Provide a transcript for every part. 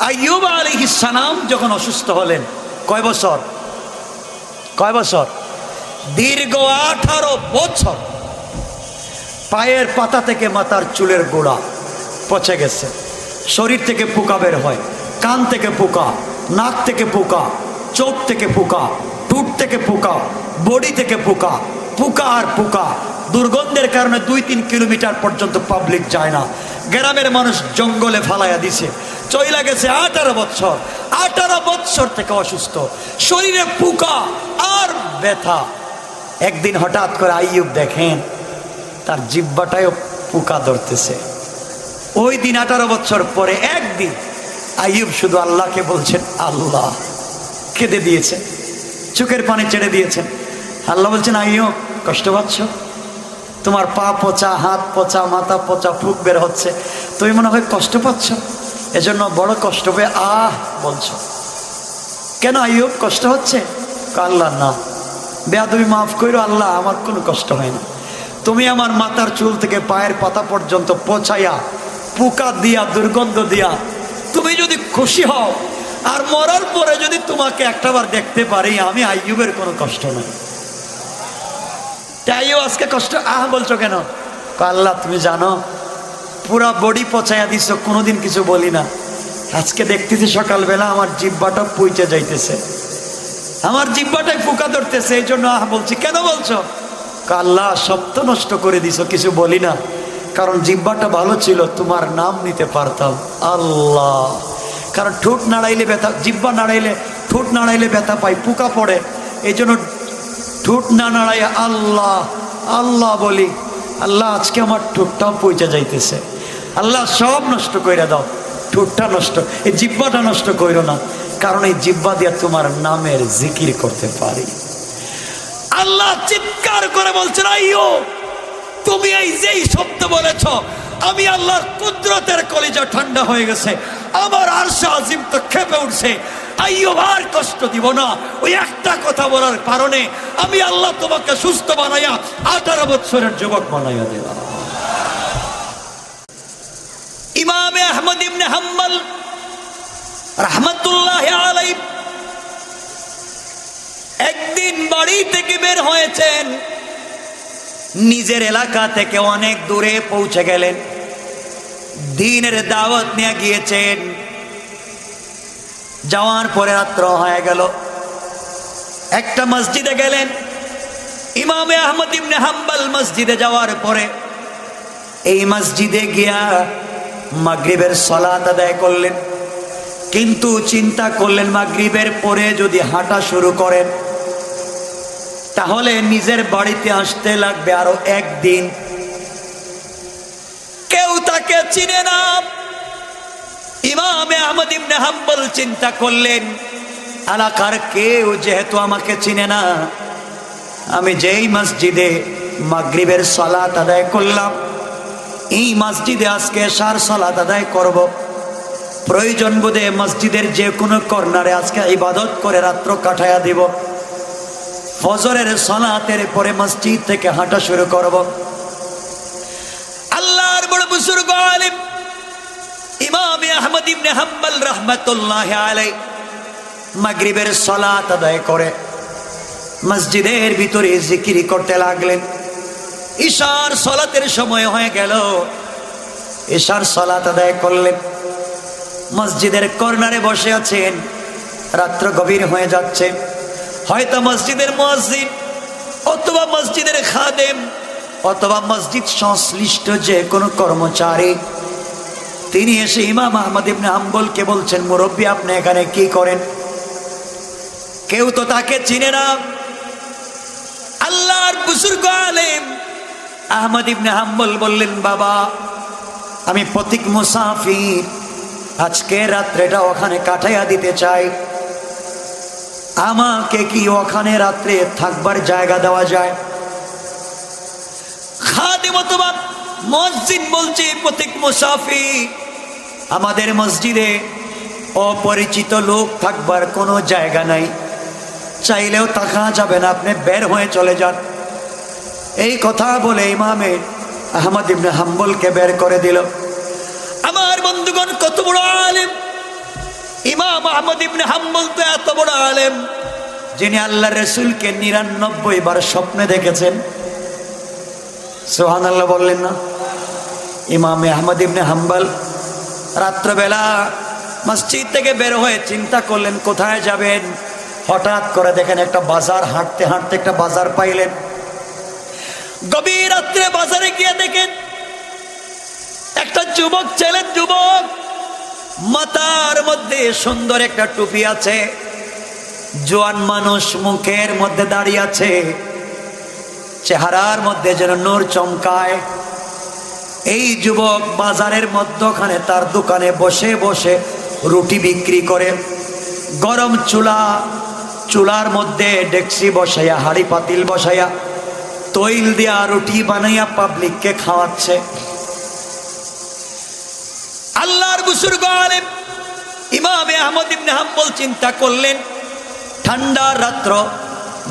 আইয়ুব আলাইহিস সালাম যখন অসুস্থ হলেন, কয় বছর? দীর্ঘ 18 বছর পায়ের পাতা থেকে মাথার চুলের গোড়া পচে গেছে, শরীর থেকে পোকা বের হয়, কান থেকে পোকা, নাক থেকে পোকা, চোখ থেকে পোকা, ঠোঁট থেকে পোকা, বডি থেকে পোকা, পোকা আর পোকা। দুর্গন্ধের কারণে 2-3 কিলোমিটার পর্যন্ত পাবলিক যায় না। গ্রামের মানুষ জঙ্গলে ফালাইয়া দিছে। চইলা গেছে 18 বছর থেকে অসুস্থ, শরীরে পোকা আর ব্যথা। একদিন হঠাৎ করে আইয়ুব দেখেন তার জিহ্বাটায়ও পোকা ধরতেছে। ওই দিন 18 বছর পরে একদিন আইয়ুব শুধু আল্লাহকে বলছেন, আল্লাহ, কেঁদে দিয়েছেন, চোখের পানি ছেড়ে দিয়েছেন। আল্লাহ বলছেন, আইয়ুব কষ্ট পাচ্ছ? তোমার পা পচা, হাত পচা, মাথা পচা, ফুক বের হচ্ছে, তুমি মনে হয় কষ্ট পাচ্ছ, এজন্য বড় কষ্ট পেয়ে বলছো। কেন আইয়ুব, কষ্ট হচ্ছে? আল্লাহ না, বেয়াদবি মাফ করো আল্লাহ, আমার কোনো কষ্ট হয় না। তুমি আমার মাথার চুল থেকে পায়ের পাতা পর্যন্ত পচাইয়া, পোকা দিয়া, দুর্গন্ধ দিয়া তুমি যদি খুশি হও, আর মরার পরে যদি তোমাকে একটাবার দেখতে পারি, আমি আইয়ুবের কোনো কষ্ট নাই। তাইও আজকে কষ্ট বলছো কেন? আল্লাহ তুমি জানো, পুরা বডি পচাইয়া দিছ, কোনোদিন কিছু বলি না। আজকে দেখতেছি সকালবেলা আমার জিহ্বাটা পুইচে যাইতেছে, আমার জিহ্বাটায় পোকা ধরতেছে, এই জন্য বলছি। কেন বলছো? আল্লাহ সব তো নষ্ট করে দিছো, কিছু বলি না, কারণ জিহ্বাটা ভালো ছিল, তোমার নাম নিতে পারতাম। আল্লাহ, কারণ ঠোঁট নাড়াইলে ব্যথা, জিহ্বা নাড়াইলে, ঠোঁট নাড়াইলে ব্যথা পাই, পোকা পড়ে, এই জন্য ঠোঁট না নাড়াই আল্লাহ আল্লাহ বলি। আল্লাহ আজকে আমার ঠোঁটটাও পৌঁছে যাইতেছে, আল্লাহ সব নষ্ট কইরা দাও, ঠোঁটটা নষ্ট, এই জিহ্বাটা নষ্ট কইরো না, কারণ এই জিহ্বা দিয়ে তোমার নামের জিকির করতে পারি। আল্লাহ চিৎকার করে বলছেন, আইয়ুব তুমি এই যেই শব্দ বলেছ, আমি আল্লাহর কুদরতের কলিজা ঠান্ডা হয়ে গেছে, আমার আরশে আজিম তো ক্ষেপে উঠছে। আইয়ুব আর কষ্ট দিব না, ওই একটা কথা বলার কারণে আমি আল্লাহ তোমাকে সুস্থ বানাইয়া 18 বছরের যুবক বানাইয়া দিলাম। ইমাম আহমদ ইবনে হাম্বল রাহমাতুল্লাহ আলাইহি একদিন বাড়ি থেকে বের হয়েছেন, নিজের এলাকা থেকে অনেক দূরে পৌঁছে গেলেন, দ্বীনের দাওয়াত নিয়ে গিয়েছেন। যাওয়ার পরে রাত্র হয়ে গেল, একটা মসজিদে গেলেন। ইমামে আহমদ ইবনে হাম্বল মসজিদে যাওয়ার পরে এই মসজিদে গিয়া মাগরিবের সালাত আদায় করলেন, কিন্তু চিন্তা করলেন মাগরিবের পরে যদি হাঁটা শুরু করেন তাহলে নিজের বাড়িতে আসতে লাগবে আরো একদিন, কেউ তাকে চিনে না। ইমামে আহমদ ইবনে হাম্বল চিন্তা করলেন, এলাকার কেউ যেহেতু আমাকে চিনে না, আমি যেই মসজিদে মাগরিবের সালাত আদায় করলাম, এই মসজিদে আজকে এশার সালাত আদায় করব। প্রয়োজন বোধে মসজিদের যে কোনো কর্নারে আজকে ইবাদত করে রাত্র কাটাইয়া দিব। ফজরের সালাতের পরে মসজিদ থেকে হাঁটা শুরু করব। আল্লাহর বড় বুজুর্গ আলেম ইমাম আহমদ ইবনে হাম্বল রাহমাতুল্লাহি আলাইহি মাগরিবের সালাত আদায় করে মসজিদের ভিতরে জিকির করতে লাগলেন। ইশার সালাতের সময় হয়ে গেল, ইশার সালাত আদায় করলেন, মসজিদের কর্নারে বসে আছেন। রাত্র গভীর হয়ে যাচ্ছে, হয়তো মসজিদের মুয়াজ্জিন অথবা মসজিদের খাদেম অথবা মসজিদ সংশ্লিষ্ট যে কোনো কর্মচারী তিনি এসে ইমাম আহমদ ইবনে হাম্বলকে বলছেন, মুরব্বী আপনি এখানে কি করেন? কেউ তো তাকে চিনে না। আল্লাহর বুজুর্গ আলেম আহমদ ইবনে হাম্বল বললেন, বাবা আমি পথিক মুসাফির, আজকে রাত্রেটা ওখানে কাটাইয়া দিতে চাই, আমাকে কি ওখানে রাত্রে থাকবার জায়গা দেওয়া যায়? খাদেম অথবা মসজিদ বলছে, পথিক মুসাফির, আমাদের মসজিদে অপরিচিত লোক থাকবার কোনো জায়গা নাই, চাইলেও থাকা যাবে না, আপনি বের হয়ে চলে যান। এই কথা বলে ইমামে আহমদ ইবনে হাম্বলকে বের করে দিল। আমার বন্ধুগণ, কত বড় আলেম, আহমদ ইবনে হাম্বল তো এত বড় আলেম, যিনি আল্লাহ রসুলকে 99 বার স্বপ্নে দেখেছেন। সুবহানাল্লাহ বললেন না? ইমাম আহমদ ইবনে হাম্বল রাত্রবেলা মসজিদ থেকে বের হয়ে চিন্তা করলেন কোথায় যাবেন। হঠাৎ করে দেখেন একটা বাজার, হাঁটতে হাঁটতে একটা বাজার পাইলেন। গভীর রাত্রে বাজারে গিয়ে দেখেন একটা যুবক ছেলে, যুবক, মাথার মধ্যে সুন্দর একটা টুপি আছে, জোয়ান মানুষ, মুখের মধ্যে দাঁড়িয়ে আছে, চেহারার মধ্যে যেন নূর চমকায়। এই যুবক বাজারের মধ্যখানে তার দোকানে বসে বসে রুটি বিক্রি করে। গরম চুলার মধ্যে ডেকসি বসাইয়া, হাড়ি পাতিল বসাইয়া, তৈল দিয়া রুটি বানাইয়া পাবলিককে খাওয়াচ্ছে। আল্লাহর বুজুর্গ আলেম ইমাম আহমদ ইবনে হাম্বল চিন্তা করলেন, ঠান্ডা রাত্র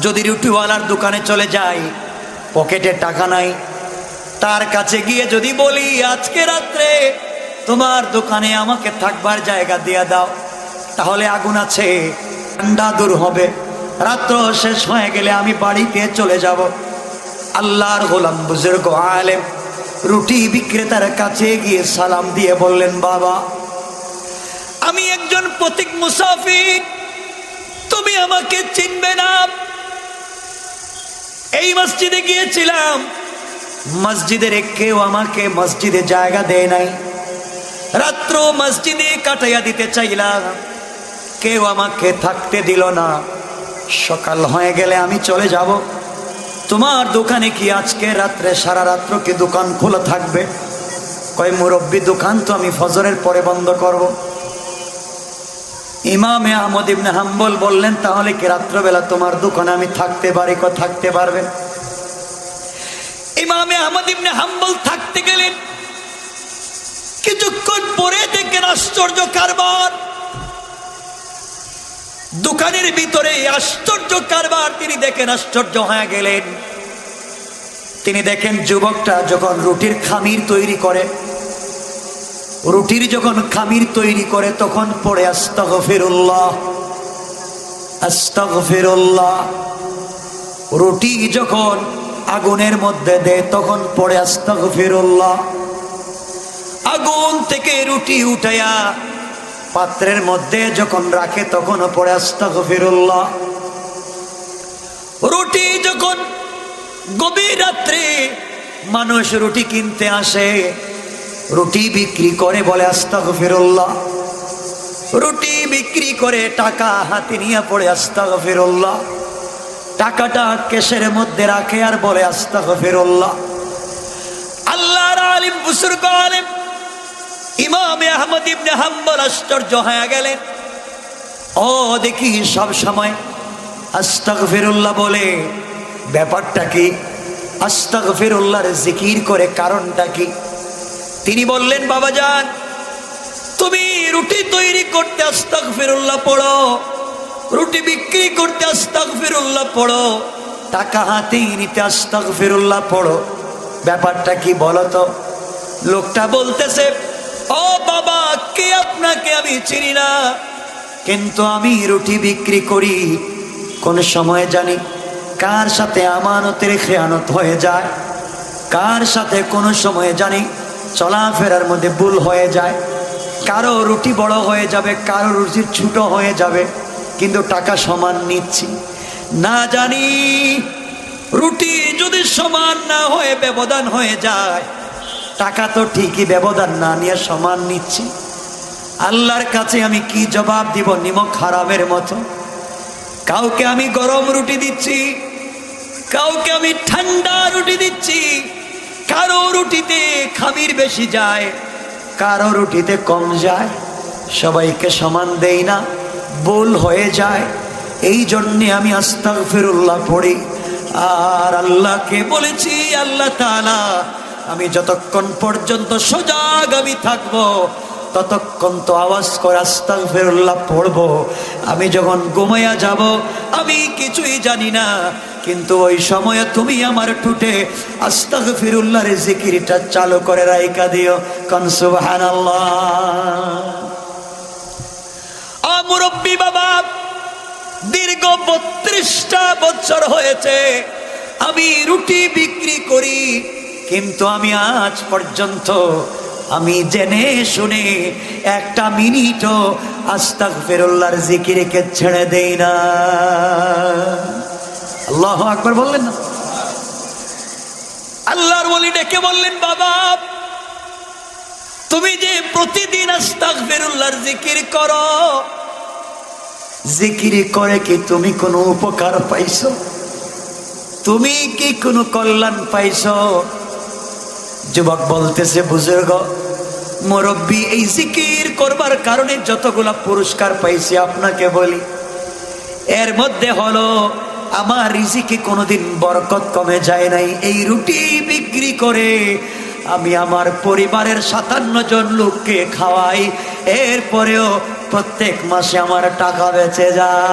যদি রুটিওয়ালার দোকানে চলে যাই, পকেটে টাকা নাই, তার কাছে গিয়ে যদি বলি আজকে রাত্রে তোমার দোকানে আমাকে থাকবার জায়গা দিয়ে দাও, তাহলে আগুন আছে, ঠান্ডা দূর হবে, রাত্র শেষ হয়ে গেলে আমি বাড়িতে চলে যাব। আল্লাহর গোলাম বুজুর্গ আলেম রুটি বিক্রেতার কাছে গিয়ে সালাম দিয়ে বললেন, বাবা, আমি একজন পথিক মুসাফির, তুমি আমাকে চিনবে না। এই মসজিদে গিয়েছিলাম, মসজিদের কেউ আমাকে মসজিদে জায়গা দেয় নাই, রাত্র মসজিদে কাটাইয়া দিতে চাইলাম, কেউ আমাকে থাকতে দিল না। সকাল হয়ে গেলে আমি চলে যাব, তোমার দোকানে কি আজকে রাত্রে সারা রাত্র কি দোকান খোলা থাকবে? কয়, মুরব্বী, দোকান তো আমি ফজরের পরে বন্ধ করব। ইমামে আহমদ ইবনে হাম্বল বললেন, তাহলে কি রাত্রবেলা তোমার দোকানে আমি থাকতে পারি? কয়, থাকতে পারবেন। ইমামে আহমদ ইবনে হাম্বল থাকতে গেলেন। কিছুক্ষণ পরে দেখেন আশ্চর্য কারবার, দোকানের ভিতরে আশ্চর্য কারবার। তিনি দেখেন, আশ্চর্য হয়ে গেলেন। তিনি দেখেন যুবকটা যখন রুটির খামির তৈরি করে, রুটির যখন খামির তৈরি করে তখন পড়ে আস্তাগফিরুল্লাহ, আস্তাগফিরুল্লাহ। রুটি যখন আগুনের মধ্যে দেয় তখন পড়ে আস্তাগফিরুল্লাহ। আগুন থেকে রুটি উঠাইয়া পাত্রের মধ্যে যখন রাখে তখন পড়ে আস্তাগফিরুল্লাহ। রুটি যখন গভীর রাত্রে মানুষ রুটি কিনতে আসে, রুটি বিক্রি করে বলে আস্তাগফিরুল্লাহ। রুটি বিক্রি করে টাকা হাতে নিয়ে পড়ে আস্তাগফিরুল্লাহ। টাকাটা কেশের মধ্যে রাখে আর বলে আস্তাগফিরুল্লাহ। আল্লাহর আলিম বুজুর্গ আলেম ইমাম আহমদ ইবনে হাম্বল আশ্চর্য হয়ে গেলেন। ও দেখি সব সময় আস্তাগফিরুল্লাহ বলে, ব্যাপারটা কি? আস্তাগফিরুল্লাহর জিকির করে কারণটা কি? তিনি বললেন, বাবাজান, তুমি রুটি তৈরি করতে আস্তাগফিরুল্লাহ পড়ো, রুটি বিক্রি করতে আস্তাগফিরুল্লাহ পড়ো, টাকা হাতে নিতে আস্তাগফিরুল্লাহ পড়ো, ব্যাপারটা কি বলো তো? লোকটা বলতেছে, ও বাবা, কে আপনাকে আমি চিনি না, কিন্তু আমি রুটি বিক্রি করি। কোন সময় জানি কার সাথে আমানতের খেয়ানত হয়ে যায়, কার সাথে কোন সময় জানি চলাফেরার মধ্যে ভুল হয়ে যায়, কারো রুটি বড় হয়ে যাবে, কারো রুটি ছোট হয়ে যাবে, কিন্তু টাকা সমান নিচ্ছি। না জানি রুটি যদি সমান না হয়ে ব্যবধান হয়ে যায়, টাকা তো ঠিকই ব্যবধান না নিয়ে সমান নিচ্ছি। আল্লাহর কাছে আমি কি জবাব দিব? নিমক হারামের মতো। কাউকে আমি গরম রুটি দিচ্ছি, কাউকে আমি ঠান্ডা রুটি দিচ্ছি, কারো রুটিতে খামির বেশি যায়, কারো রুটিতে কম যায়, সবাইকে সমান দেই না, ভুল হয়ে যায়। এই জন্যে আমি আস্তাগফিরুল্লাহ পড়ি। আর আল্লাহকে বলেছি, আল্লাহ তাআলা, আমি যতক্ষণ পর্যন্ত সজাগ আমি থাকবো ততক্ষণ তো আওয়াজ করে আস্তাগফিরুল্লাহ পড়বো। আমি যখন ঘুমাইয়া যাব আমি কিছুই জানি না, কিন্তু ওই সময়ে তুমি আমার ঠোঁটে আস্তাগফিরুল্লাহর জিকিরটা চালু করে রাইখা দিও। কোন সুবহানাল্লাহ। মুরব্বী বাবা, দীর্ঘ 32টা বছর হয়েছে আমি রুটি বিক্রি করি, কিন্তু আমি আজ পর্যন্ত আমি জেনে শুনে একটা মিনিটও আস্তাগফিরুল্লাহর জিকিরকে ছেড়ে দেই না। আল্লাহু আকবার বললেন না? আল্লাহর ওলি ডেকে বললেন, বাবা তুমি যে প্রতিদিন আস্তাগফিরুল্লাহর জিকির করো, জিকির করে কি তুমি কোনো উপকার পাইছো? তুমি কি কোনো কল্যাণ পাইছো? যুবক বলতেছে, বুজুর্গ মুরব্বী, এই জিকির করবার কারণে যতগুলা পুরস্কার পাইছি আপনাকে বলি, এর মধ্যে হলো আমার রিজিকে কোনোদিন বরকত কমে যায় নাই। এই রুটি বিক্রি করে আমি আমার পরিবারের 57 জন লোককে খাওয়াই, এরপরেও প্রত্যেক মাসে আমার টাকা বেঁচে যায়।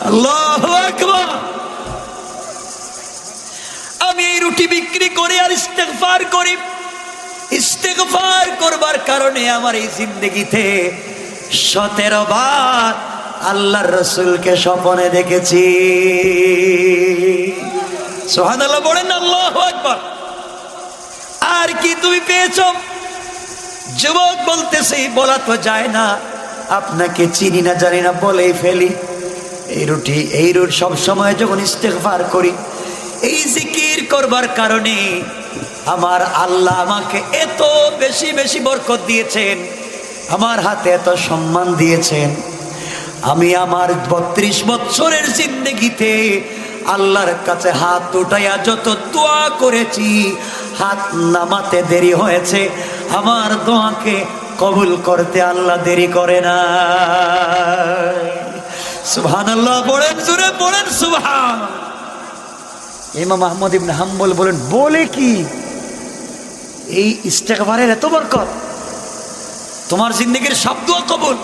আল্লাহু আকবার। আমি এই রুটি বিক্রি করে আর ইস্তেগফার করি, ইস্তেগফার করবার কারণে আমার এই জিন্দেগিতে 17 বার আল্লাহর রসুলকে স্বপ্নে দেখেছি। সুবহানাল্লাহ বলেন, আল্লাহু আকবার। আর কি তুমি পেয়েছো? যুবক বলতেছে, বলা তো যায় না, আপনাকে চিনি না জানি না বলেই ফেলি। এই রুট সব সময় যখন ইস্তেগফার করি, এই জিকির করবার কারণে আমার আল্লাহ আমাকে এত বেশি বেশি বরকত দিয়েছেন, আমার হাতে এত সম্মান দিয়েছেন। আমি আমার 32 বছরের জিন্দেগিতে আল্লাহর কাছে হাত উঠাইয়া যত দোয়া করেছি, হাত নামাতে দেরি হয়েছে, আমার দোয়াকে কবুল করতে আল্লাহ দেরি করে না। সুবহানাল্লাহ বলেন, জোরে বলেন সুবহান। ইমাম আহমদ ইবনে হাম্বল বলেন, বলে কি এই ইস্তেগফারের এত বরকত? তোমার জিন্দেগির সব দোয়া কবুল।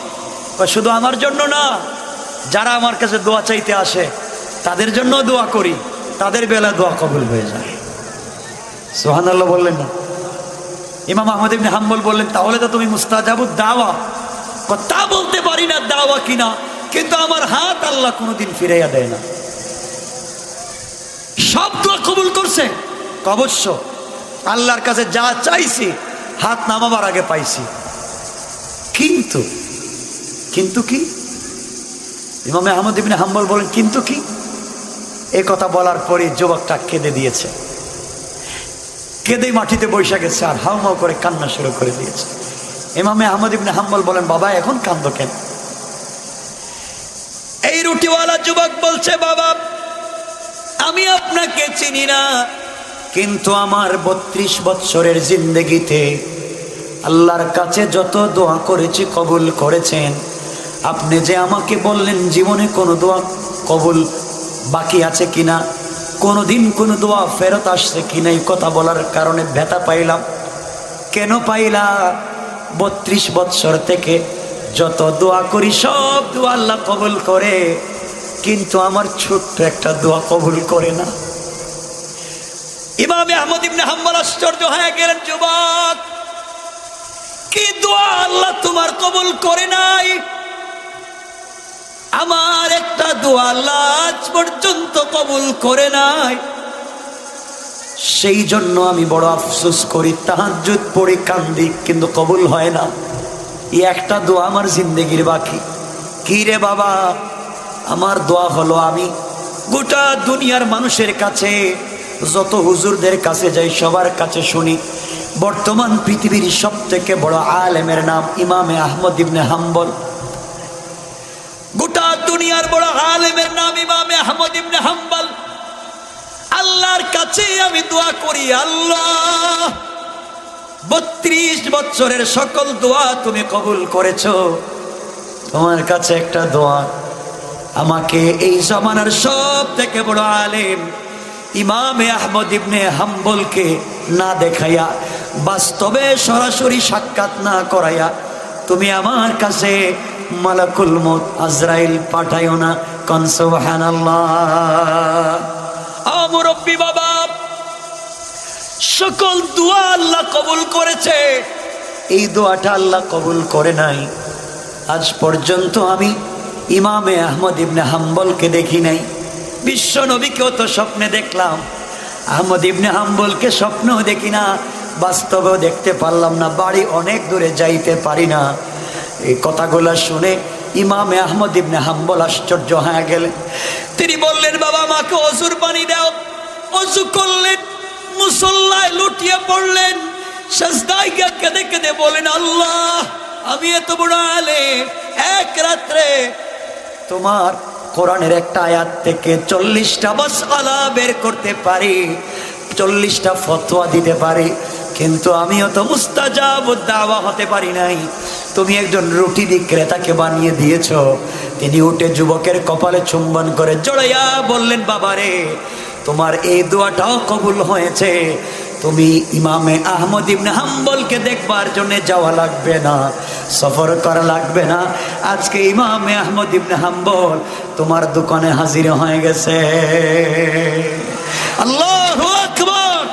শুধু আমার জন্য না, যারা আমার কাছে দোয়া চাইতে আসে তাদের জন্য দোয়া করি, তাদের বেলা দোয়া কবুল হয়ে যায়। সুবহানাল্লাহ বললেন না? ইমাম আহমদ ইবনে হাম্বল বললেন, তাহলে তো তুমি মুস্তাজাবুদ দাওয়া। তা বলতে পারি না দাওয়া কিনা, কিন্তু আমার হাত আল্লাহ কোনোদিন ফিরাইয়া দেয় না। সব দোয়া কবুল করছে অবশ্য, আল্লাহর কাছে যা চাইছি হাত নামাবার আগে পাইছি। কিন্তু কি? ইমাম আহমদ ইবনে হাম্বল বলেন, কিন্তু কি? এই কথা বলার পরে যুবকটা কেঁদে দিয়েছে, কেঁদেই মাটিতে বসে গেছে আর হাউমাউ করে কান্না শুরু করে দিয়েছে। ইমামে আহমদ ইবনে হাম্বল বলেন, বাবা এখন কান্দো কেন? এই রুটিওয়ালা যুবক বলছে, বাবা আমি আপনাকে চিনি না, কিন্তু আমার 32 বছরের জিন্দেগিতে আল্লাহর কাছে যত দোয়া করেছি কবুল করেছেন। আপনি যে আমাকে বললেন জীবনে কোনো দোয়া কবুল বাকি আছে কিনা, কোনোদিন কোনো দোয়া ফেরত আসছে কিনা, এই কথা বলার কারণে ব্যথা পাইলাম। কেন পাইলা? 32 বছর থেকে যত দোয়া করি সব দোয়া আল্লাহ কবুল করে, কিন্তু আমার ছোট্ট একটা দোয়া কবুল করে না। ইমাম আহমদ ইবনে হাম্বল আশ্চর্য হয়ে গেলেন, যুবক কি দোয়া আল্লাহ তোমার কবুল করে নাই? আমার একটা দোয়া আল্লাহ আজ পর্যন্ত কবুল করে নাই। সেই জন্য আমি বড় আফসোস করি, তাহাজ্জুদ পড়ি কান্দি, কিন্তু কবুল হয় না। এই একটা দোয়া আমার জিন্দেগির বাকি। কি রে বাবা? আমার দোয়া হলো আমি গোটা দুনিয়ার মানুষের কাছে, যত হুজুরদের কাছে যাই সবার কাছে শুনি, বর্তমান পৃথিবীর সব থেকে বড় আলেমের নাম ইমামে আহমদ ইবনে হাম্বল। গোটা দুনিয়ার বড় আলেমের নাম ইমামে আহমদ ইবনে হাম্বল। আল্লাহর কাছে আমি দোয়া করি, আল্লাহ 32 বছরের সকল দোয়া তুমি কবুল করেছো, তোমার কাছে একটা দোয়া, আমাকে এই জামানার সব থেকে বড় আলেম ইমামে আহমদ ইবনে হাম্বলকে না দেখাইয়া, বাস্তবে সরাসরি সাক্ষাৎ না করাইয়া তুমি আমার কাছে মালাকুল মউত আজরাইল পাঠাইও না। কোন সুবহানাল্লাহ। মুরব্বী বাবা, সকল দোয়া আল্লাহ কবুল করেছে, এই দোয়াটা আল্লাহ কবুল করে নাই। আজ পর্যন্ত আমি ইমামে আহমদ ইবনে হাম্বলকে দেখি নাই। বিশ্ব নবীকেও তো স্বপ্নে দেখলাম, আহমদ ইবনে হাম্বলকে স্বপ্নেও দেখি না, বাস্তবেও দেখতে পারলাম না, বাড়ি অনেক দূরে যাইতে পারি না। এই কথাগুলো শুনে ইমামে আহমদ ইবনে হাম্বল আশ্চর্য হয়ে গেলেন। তিনি বললেন, বাবা আমাকে অজুর পানি দাও। অজু করলেন, মুসল্লায় লুটিয়ে পড়লেন, সাজদায় গিয়ে কেঁদে কেঁদে বলেন, আল্লাহ আমি এত বড় আলেম, এক রাত্রে তোমার কোরআনের একটা আয়াত থেকে 40টা মাসআলা বের করতে পারি, 40টা ফতোয়া দিতে পারি, কিন্তু আমিও তো মুস্তাজাবুদ দাওয়া হতে পারি নাই। তুমি একজন রুটি বিক্রেতাকে বানিয়ে দিয়েছো। তিনি উঠে যুবকের কপালে চুম্বন করে জড়াইয়া বললেন, বাবারে তোমার এই দোয়াটাও কবুল হয়েছে, তুমি ইমামে আহমদ ইবনে হাম্বলকে দেখবার জন্য যাওয়া লাগবে না, সফর করা লাগবে না। আজকে ইমামে আহমদ ইবনে হাম্বল তোমার দোকানে হাজির হয়ে গেছে। আল্লাহু আকবার।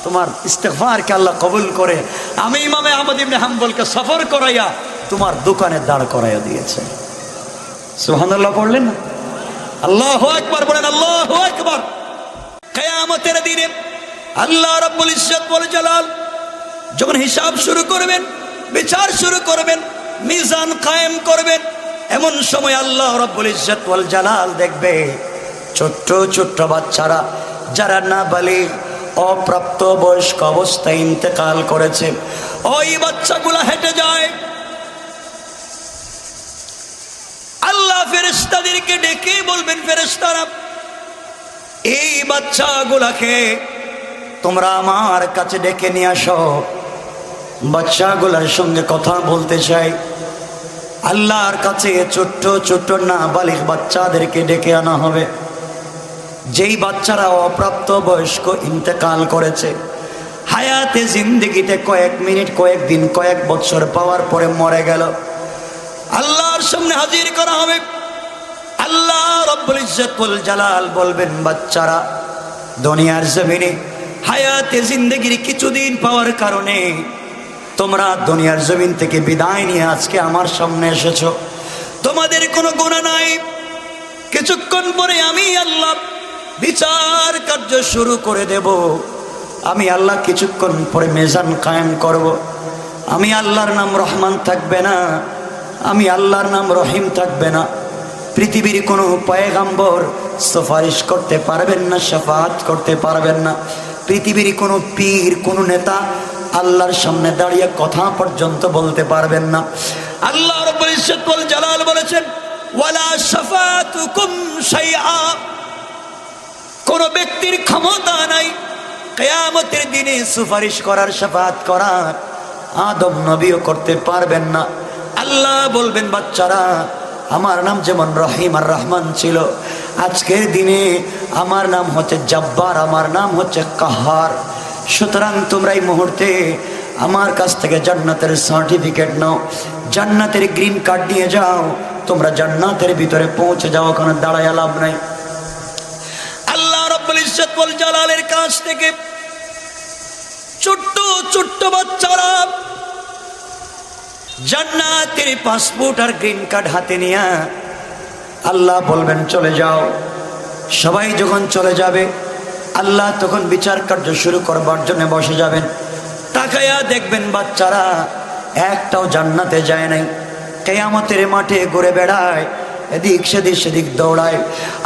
তোমার ইস্তেগফারকে আল্লাহ কবুল করে আমি ইমামে আহমদ ইবনে হাম্বলকে সফর করাইয়া তোমার দোকানে দাঁড় করাইয়া দিয়েছে। সুবহানাল্লাহ পড়লেন না? আল্লাহু আকবার বলেন, আল্লাহু আকবার। কিয়ামতের দিনে আল্লাহ রাব্বুল ইজ্জত ওয়াল জালাল যখন হিসাব শুরু করবেন, বিচার শুরু করবেন, মিজান কায়েম করবেন, এমন সময় আল্লাহ রাব্বুল ইজ্জত ওয়াল জালাল দেখবে ছোট্ট ছোট্ট বাচ্চারা যারা নাবালিগ অপ্রাপ্ত বয়স্ক অবস্থায় ইন্তেকাল করেছে, ওই বাচ্চাগুলা হেঁটে যায়। আল্লাহ ফেরেশতাদেরকে ডেকে বলবেন, ফেরেশতারা এই বাচ্চাগুলাকে তোমরা আমার কাছে ডেকে নিয়ে আসো, বাচ্চাগুলার সঙ্গে কথা বলতে চাই। আল্লাহর কাছে ছোট্ট ছোট্ট নাবালিগ বাচ্চাদেরকে ডেকে আনা হবে। যেই বাচ্চারা অপ্রাপ্ত বয়স্ক ইন্তেকাল করেছে, হায়াতে জিন্দেগিতে কয়েক মিনিট, কয়েক দিন, কয়েক বছর পাওয়ার পরে মরে গেল, আল্লাহর সামনে হাজির করা হবে। আল্লাহ রাব্বুল ইজ্জত ওয়াল জালাল বলবেন, বাচ্চারা দুনিয়ার জমিনে হায়াতে জিন্দেগির কিছুদিন পাওয়ার কারণে তোমরা দুনিয়ার জমিন থেকে বিদায় নিয়ে আজকে আমার সামনে এসেছো, তোমাদের কোনো গুনাহ নাই। কিছুক্ষণ পরে আমি আল্লাহ বিচার কার্য শুরু করে দেব। আমি আল্লাহ কিছুক্ষণ পরে মিজান কায়েম করব। আমি আল্লাহর নাম রহমান থাকবে না, আমি আল্লাহর নাম রহিম থাকবে না। পৃথিবীর কোনো পয়গাম্বর সুপারিশ করতে পারবেন না, শাফাআত করতে পারবেন না। পৃথিবীর কোনো পীর, কোনো নেতা আল্লাহর সামনে দাঁড়িয়ে কথা পর্যন্ত বলতে পারবেন না। আল্লাহ রাব্বুল ইজ্জত ওয়াল জালাল বলেছেন, ওয়ালা শাফাআতুকুম শাইআ, কোন ব্যক্তির ক্ষমতা নাই কিয়ামতের দিনে সুপারিশ করার, শাফাআত করার। আদম নবীও করতে পারবেন না। আল্লাহ বলবেন, বাচ্চারা আমার নাম যেমন রহিম আর রহমান ছিল, আজকের দিনে আমার নাম হচ্ছে জব্বার, আমার নাম হচ্ছে কাহার। সুতরাং তোমরা এই মুহূর্তে আমার কাছ থেকে জান্নাতের সার্টিফিকেট নাও, জান্নাতের গ্রিন কার্ড নিয়ে যাও, তোমরা জান্নাতের ভিতরে পৌঁছে যাও, ওখানে দাঁড়ায় লাভ নাই। আল্লাহ রাব্বুল ইজ্জত ওয়াল জালালের কাছ থেকে ছোট্ট ছোট্ট বাচ্চারা জান্নাতের পাসপোর্ট আর গ্রিন কার্ড হাতে নিয়ে আল্লাহ বলবেন, চলে যাও। সবাই যখন চলে যাবে, আল্লাহ তখন বিচার কার্য শুরু করবার জন্য বসে যাবেন। তাকায়া দেখবেন বাচ্চারা একটাও জান্নাতে যায় নাই, কিয়ামতের মাঠে ঘুরে বেড়ায়, এদিক সেদিক সেদিক দৌড়ায়।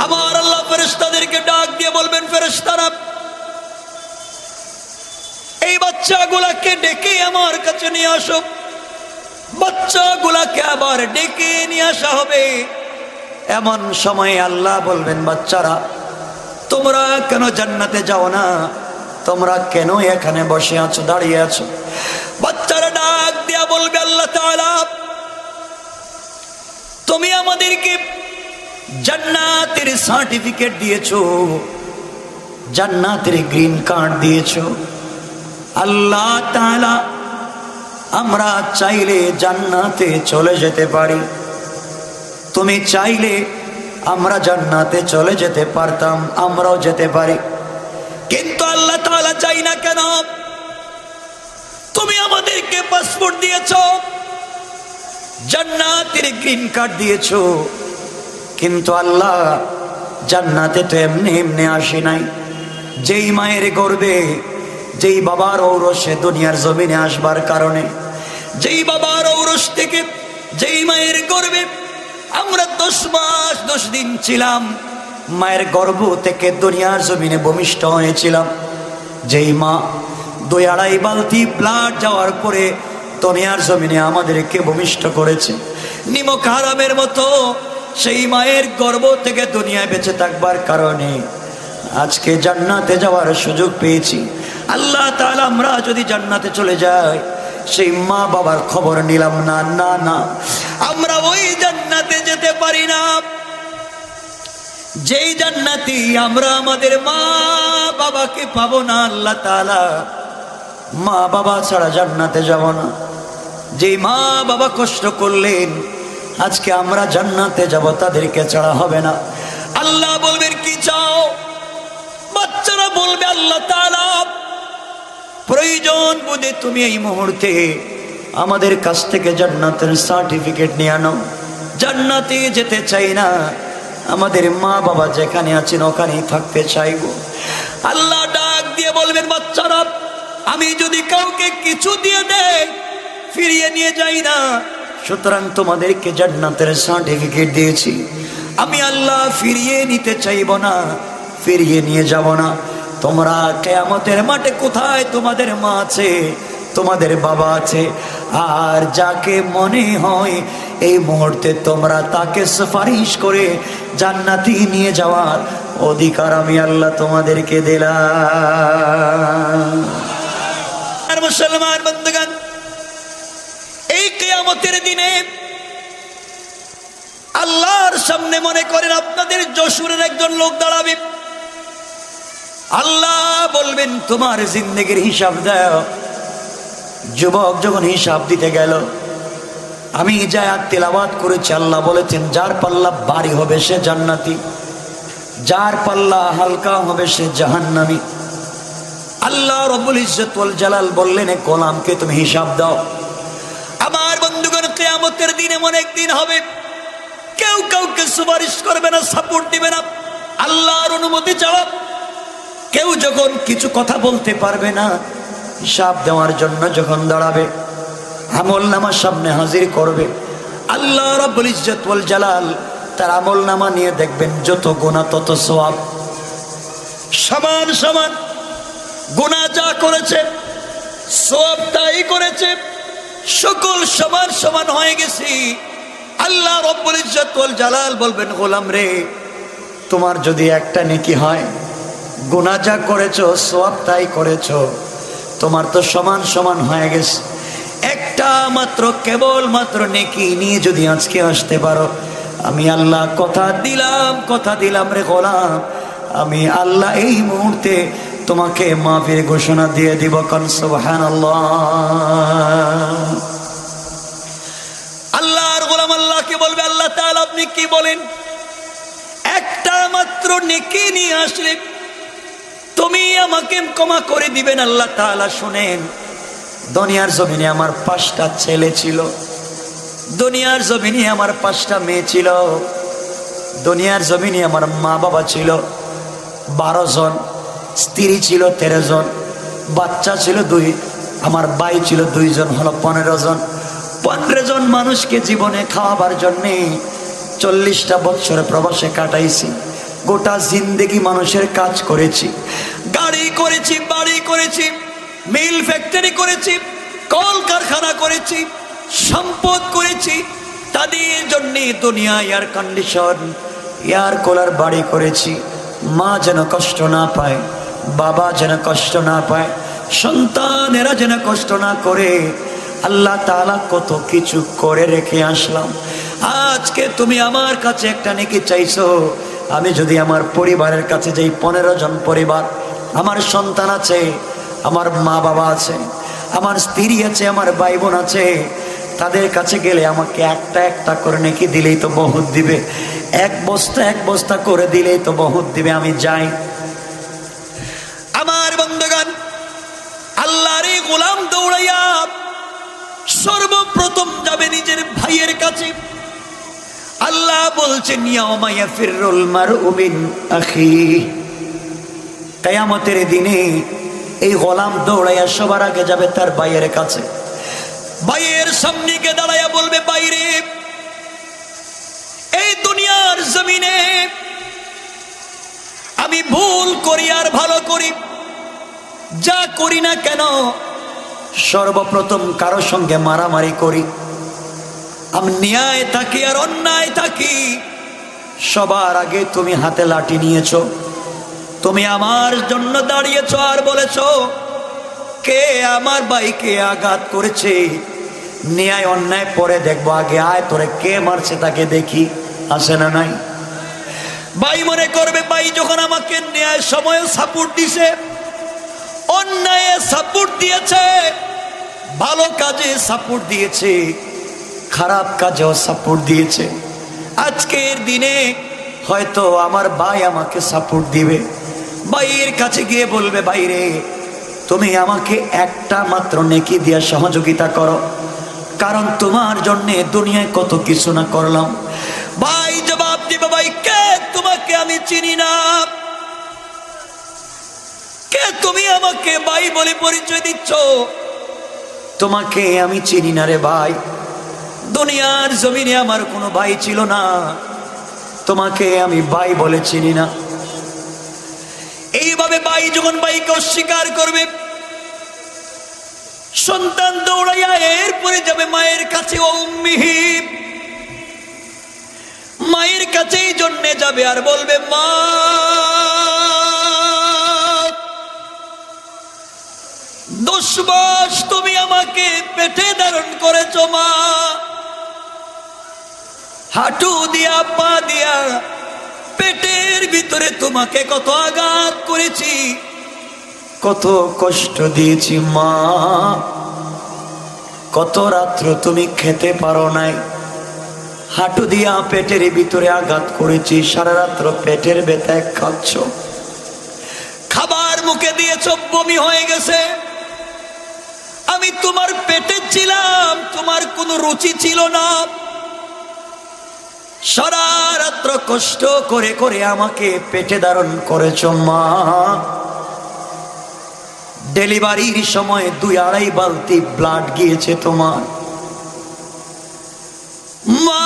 আমার আল্লাহ ফেরেশতাদেরকে ডাক দিয়ে বলবেন, ফেরেশতারা এই বাচ্চাগুলাকে ডেকে আমার কাছে নিয়ে আসো। বাচ্চাগুলাকে আবার ডেকে নিয়ে আসা হবে। এমন সময় আল্লাহ বলবেন, বাচ্চারা তোমরা কেন জান্নাতে যাও না? তোমরা কেন এখানে বসে আছো, দাঁড়িয়ে আছো? বাচ্চারা ডাক দিয়া বলবে, আল্লাহ তাআলা তুমি আমাদেরকে জান্নাতের সার্টিফিকেট দিয়েছো, জান্নাতের গ্রিন কার্ড দিয়েছো। আল্লাহ তাআলা আমরা চাইলে জান্নাতে চলে যেতে পারি, তুমি চাইলে আমরা জান্নাতে চলে যেতে পারতাম, আমরাও যেতে পারি, কিন্তু আল্লাহ তাআলা চাই না কেন? তুমি আমাদেরকে পাসপোর্ট দিয়েছো, জান্নাতের গ্রিন কার্ড দিয়েছো, কিন্তু আল্লাহ জান্নাতে তো এমনি এমনি আসে নাই। যেই মায়ের গর্ভে, যেই বাবার ঔরসে দুনিয়ার জমিনে আসবার কারণে, যেই বাবার ঔরস থেকে, যেই মায়ের গর্ভে আমরা 10 মাস 10 দিন ছিলাম, মায়ের গর্ভ থেকে দুনিয়ার জমিনে ভূমিষ্ঠ হয়েছিলাম, যেই মা 2-2.5 বালতি ব্লাড যাওয়ার পরে দুনিয়ার জমিনে আমাদেরকে ভূমিষ্ঠ করেছে, নিমক হারামের মতো সেই মায়ের গর্ভ থেকে দুনিয়ায় বেঁচে থাকবার কারণে আজকে জান্নাতে যাওয়ার সুযোগ পেয়েছি। আল্লাহ তাআলা আমরা যদি জান্নাতে চলে যাই, সেই মা বাবার খবর নিলাম না, না না, আমরা ওই জান্নাতে যেতে পারি না যেই জান্নাতি আমরা আমাদের মা বাবাকে পাবো না। আল্লাহ তাআলা মা বাবা ছাড়া জান্নাতে যাব না। যেই মা বাবা কষ্ট করলেন, আজকে আমরা জান্নাতে যাব তাদেরকে ছাড়া হবে না। আল্লাহ বলবেন কি চাও? বাচ্চারা বলবে আল্লাহ তাআলা প্রয়োজন বোধে তুমি এই মুহূর্তে আমাদের কাছ থেকে জান্নাতের সার্টিফিকেট নিয়ে আনো, জান্নাতে যেতে চাই না, আমাদের মা বাবা যেখানে আছেন ওখানেই থাকতে চাইব। আল্লাহ ডাক দিয়ে বলবেন বাচ্চারা, আমি যদি কাউকে কিছু দিয়ে দেই ফিরিয়ে নিয়ে যাই না, সুতরাং তোমাদেরকে জান্নাতের সার্টিফিকেট দিয়েছি, আমি আল্লাহ ফিরিয়ে নিতে চাইব না, ফিরিয়ে নিয়ে যাব না। তোমরা কিয়ামতের মাঠে কোথায় তোমাদের মা আছে, তোমাদের বাবা আছে, আর যাকে মনে হয় এই মুহূর্তে তোমরা তাকে সুপারিশ করে জান্নাতে নিয়ে যাওয়ার অধিকার আমি আল্লাহ তোমাদেরকে দিলাম। আর মুসলমান বন্ধুগণ, এই কিয়ামতের দিনে আল্লাহর সামনে মনে করেন আপনাদের যশোরের একজন লোক দাঁড়াবে, আল্লাহ বলবেন তোমার জিন্দেগির হিসাব দাও। যুবক যখন হিসাব দিতে গেল, আমি যা তেলাওয়াত করেছি, আল্লাহ বলেছেন যার পাল্লা ভারী হবে সে জান্নাতি, যার পাল্লা হালকা হবে সে জাহান্নামী। আল্লাহ রব্বুল ইজ্জত ওয়াল জালাল বললেন গোলামকে তুমি হিসাব দাও। আমার বন্ধুগণ, কিয়ামতের দিন এমন একদিন হবে কেউ কাউকে সুপারিশ করবে না, সাপোর্ট দিবে না আল্লাহর অনুমতি ছাড়া। কেউ যখন কিছু কথা বলতে পারবে না, হিসাব দেওয়ার জন্য যখন দাঁড়াবে, আমল নামা সামনে হাজির করবে, আল্লাহ রাব্বুল ইজ্জত ওয়াল জালাল তার আমল নামা নিয়ে দেখবেন যত গুনাহ তত সওয়াব, সমান সমান গুনাহ যা করেছে সওয়াব তাই করেছে, সকল সমান সমান হয়ে গেছে। আল্লাহ রাব্বুল ইজ্জত ওয়াল জালাল বলবেন গোলাম রে, তোমার যদি একটা নেকি হয়, গুনাহ যা করেছো সওয়াব তাই করেছো, তোমার তো সমান সমান হয়ে গেছে। একটা মাত্র কেবল মাত্র নেকি নিয়ে যদি আজকে আসতে পারো, আমি আল্লাহ কথা দিলাম রে গোলাম, আমি আল্লাহ এই মুহূর্তে তোমাকে মাফের ঘোষণা দিয়ে দিব। কোন সুবহানাল্লাহ। আল্লাহর গোলাম আল্লাহকে বলবে আল্লাহ তাআলা আপনি কি বলেন? একটা মাত্র নেকি নিয়ে আসলে তুমি আমাকে ক্ষমা করে দিবেন। আল্লাহ তাআলা শুনেন, দুনিয়ার জমিনে আমার 5টা ছেলে ছিল, দুনিয়ার জমিনে আমার 5টা মেয়ে ছিল, দুনিয়ার জমিনে আমার মা বাবা ছিল 12 জন, স্ত্রী ছিল 13 জন, বাচ্চা ছিল 2, আমার ভাই ছিল 2 জন, হলো 15 জন। 15 জন মানুষকে জীবনে খাওয়াবার জন্যে 40টা বছর প্রবাসে কাটাইছি। গোটা জিন্দেগি মানুষের কাজ করেছি, গাড়ি করেছি, বাড়ি করেছি, মিল ফ্যাক্টরি করেছি, কল কারখানা করেছি, সম্পদ করেছি, তাদের জন্য দুনিয়া এয়ার কন্ডিশন, এয়ার কুলার বাড়ি করেছি। মা যেন কষ্ট না পায়, বাবা যেন কষ্ট না পায়, সন্তানেরা যেন কষ্ট না করে, আল্লাহ তাআলা কত কিছু করে রেখে আসলাম। আজকে তুমি আমার কাছে একটা নেকি চাইছো, আমি যদি আমার পরিবারের কাছে যেই 15 জন পরিবার, আমার সন্তান আছে, আমার মা বাবা আছে, আমার স্ত্রী আছে, আমার ভাই বোন আছে, তাদের কাছে গেলে আমাকে একটা একটা করে নেকি দিলেই তো বহুত দিবে, এক বস্তা করে দিলেই তো বহুত দিবে। আমি যাই। আমার বন্ধুগণ, আল্লাহর এই গোলাম দৌড়াইয়া সর্বপ্রথম যাবে নিজের ভাইয়ের বলছেন ইয়াউমা ইয়াফিরুল মারউ মিন আখিহি, কিয়ামতের দিনে এই গোলাম দৌড়াইয়া সবার আগে যাবে তার ভাইয়ের কাছে। ভাইয়ের সামনে গিয়ে দাঁড়াইয়া বলবে, বাইরে এই দুনিয়ার জমিনে আমি ভুল করি আর ভালো করি, যা করি না কেন সর্বপ্রথম কারো সঙ্গে মারামারি করি, আমি ন্যায় থাকি আর অন্যায় থাকি। সবার আগে তুমি হাতে লাঠি নিয়েছো, তুমি আমার জন্য দাঁড়িয়েছো আর বলেছো কে আমার ভাইকে আঘাত করেছে, ন্যায় অন্যায় পরে দেখবো, আগে আয় তোরে কে মারছে তাকে দেখি, আসে না নাই? ভাই মনে করবে ভাই যখন আমাকে ন্যায় সময়ে সাপোর্ট দিছে, অন্যায়ে সাপোর্ট দিয়েছে, ভালো কাজে সাপোর্ট দিয়েছে, খারাপ কাজেও সাপোর্ট দিয়েছে, আজকের দিনে হয়তো আমার ভাই আমাকে সাপোর্ট দিবে। ভাইয়ের কাছে গিয়ে বলবে, ভাইরে তুমি আমাকে একটা মাত্র নেকি দিয়া সহযোগিতা করো, কারণ তোমার জন্যে দুনিয়ায় কত কিছু না করলাম। ভাই জবাব দিবে, ভাই কে তোমাকে আমি চিনি না, কে তুমি আমাকে ভাই বলে পরিচয় দিচ্ছ, তোমাকে আমি চিনি না রে ভাই, দুনিয়ার জমিনে আমার কোনো ভাই ছিল না, তোমাকে আমি ভাই বলে চিনি না। এইভাবে ভাই যখন ভাইকে অস্বীকার করবে, সন্তান দৌড়াইয়া এরপরে যাবে মায়ের কাছে, ও উম্মিহি, মায়ের কাছেই জন্যে যাবে আর বলবে, মা 10 মাস তুমি আমাকে পেটে ধারণ করেছো মা, হাঁটু দিয়া পা দিয়া পেটের ভিতরে তোমাকে কত আঘাত করেছি, কত কষ্ট দিয়েছি মা, কত রাত্র তুমি খেতে পারো নাই, হাঁটু দিয়া পেটের ভিতরে আঘাত করেছি, সারা রাত্র পেটের ব্যথায় খাচ্ছ, খাবার মুখে দিয়েছ বমি হয়ে গেছে, আমি তোমার পেটে ছিলাম, তোমার কোনো রুচি ছিল না, সারা রাত্র কষ্ট করে করে আমাকে পেটে ধারণ করেছ মা, ডেলিভারির সময় 2-2.5 বালতি ব্লাড গিয়েছে তোমার মা,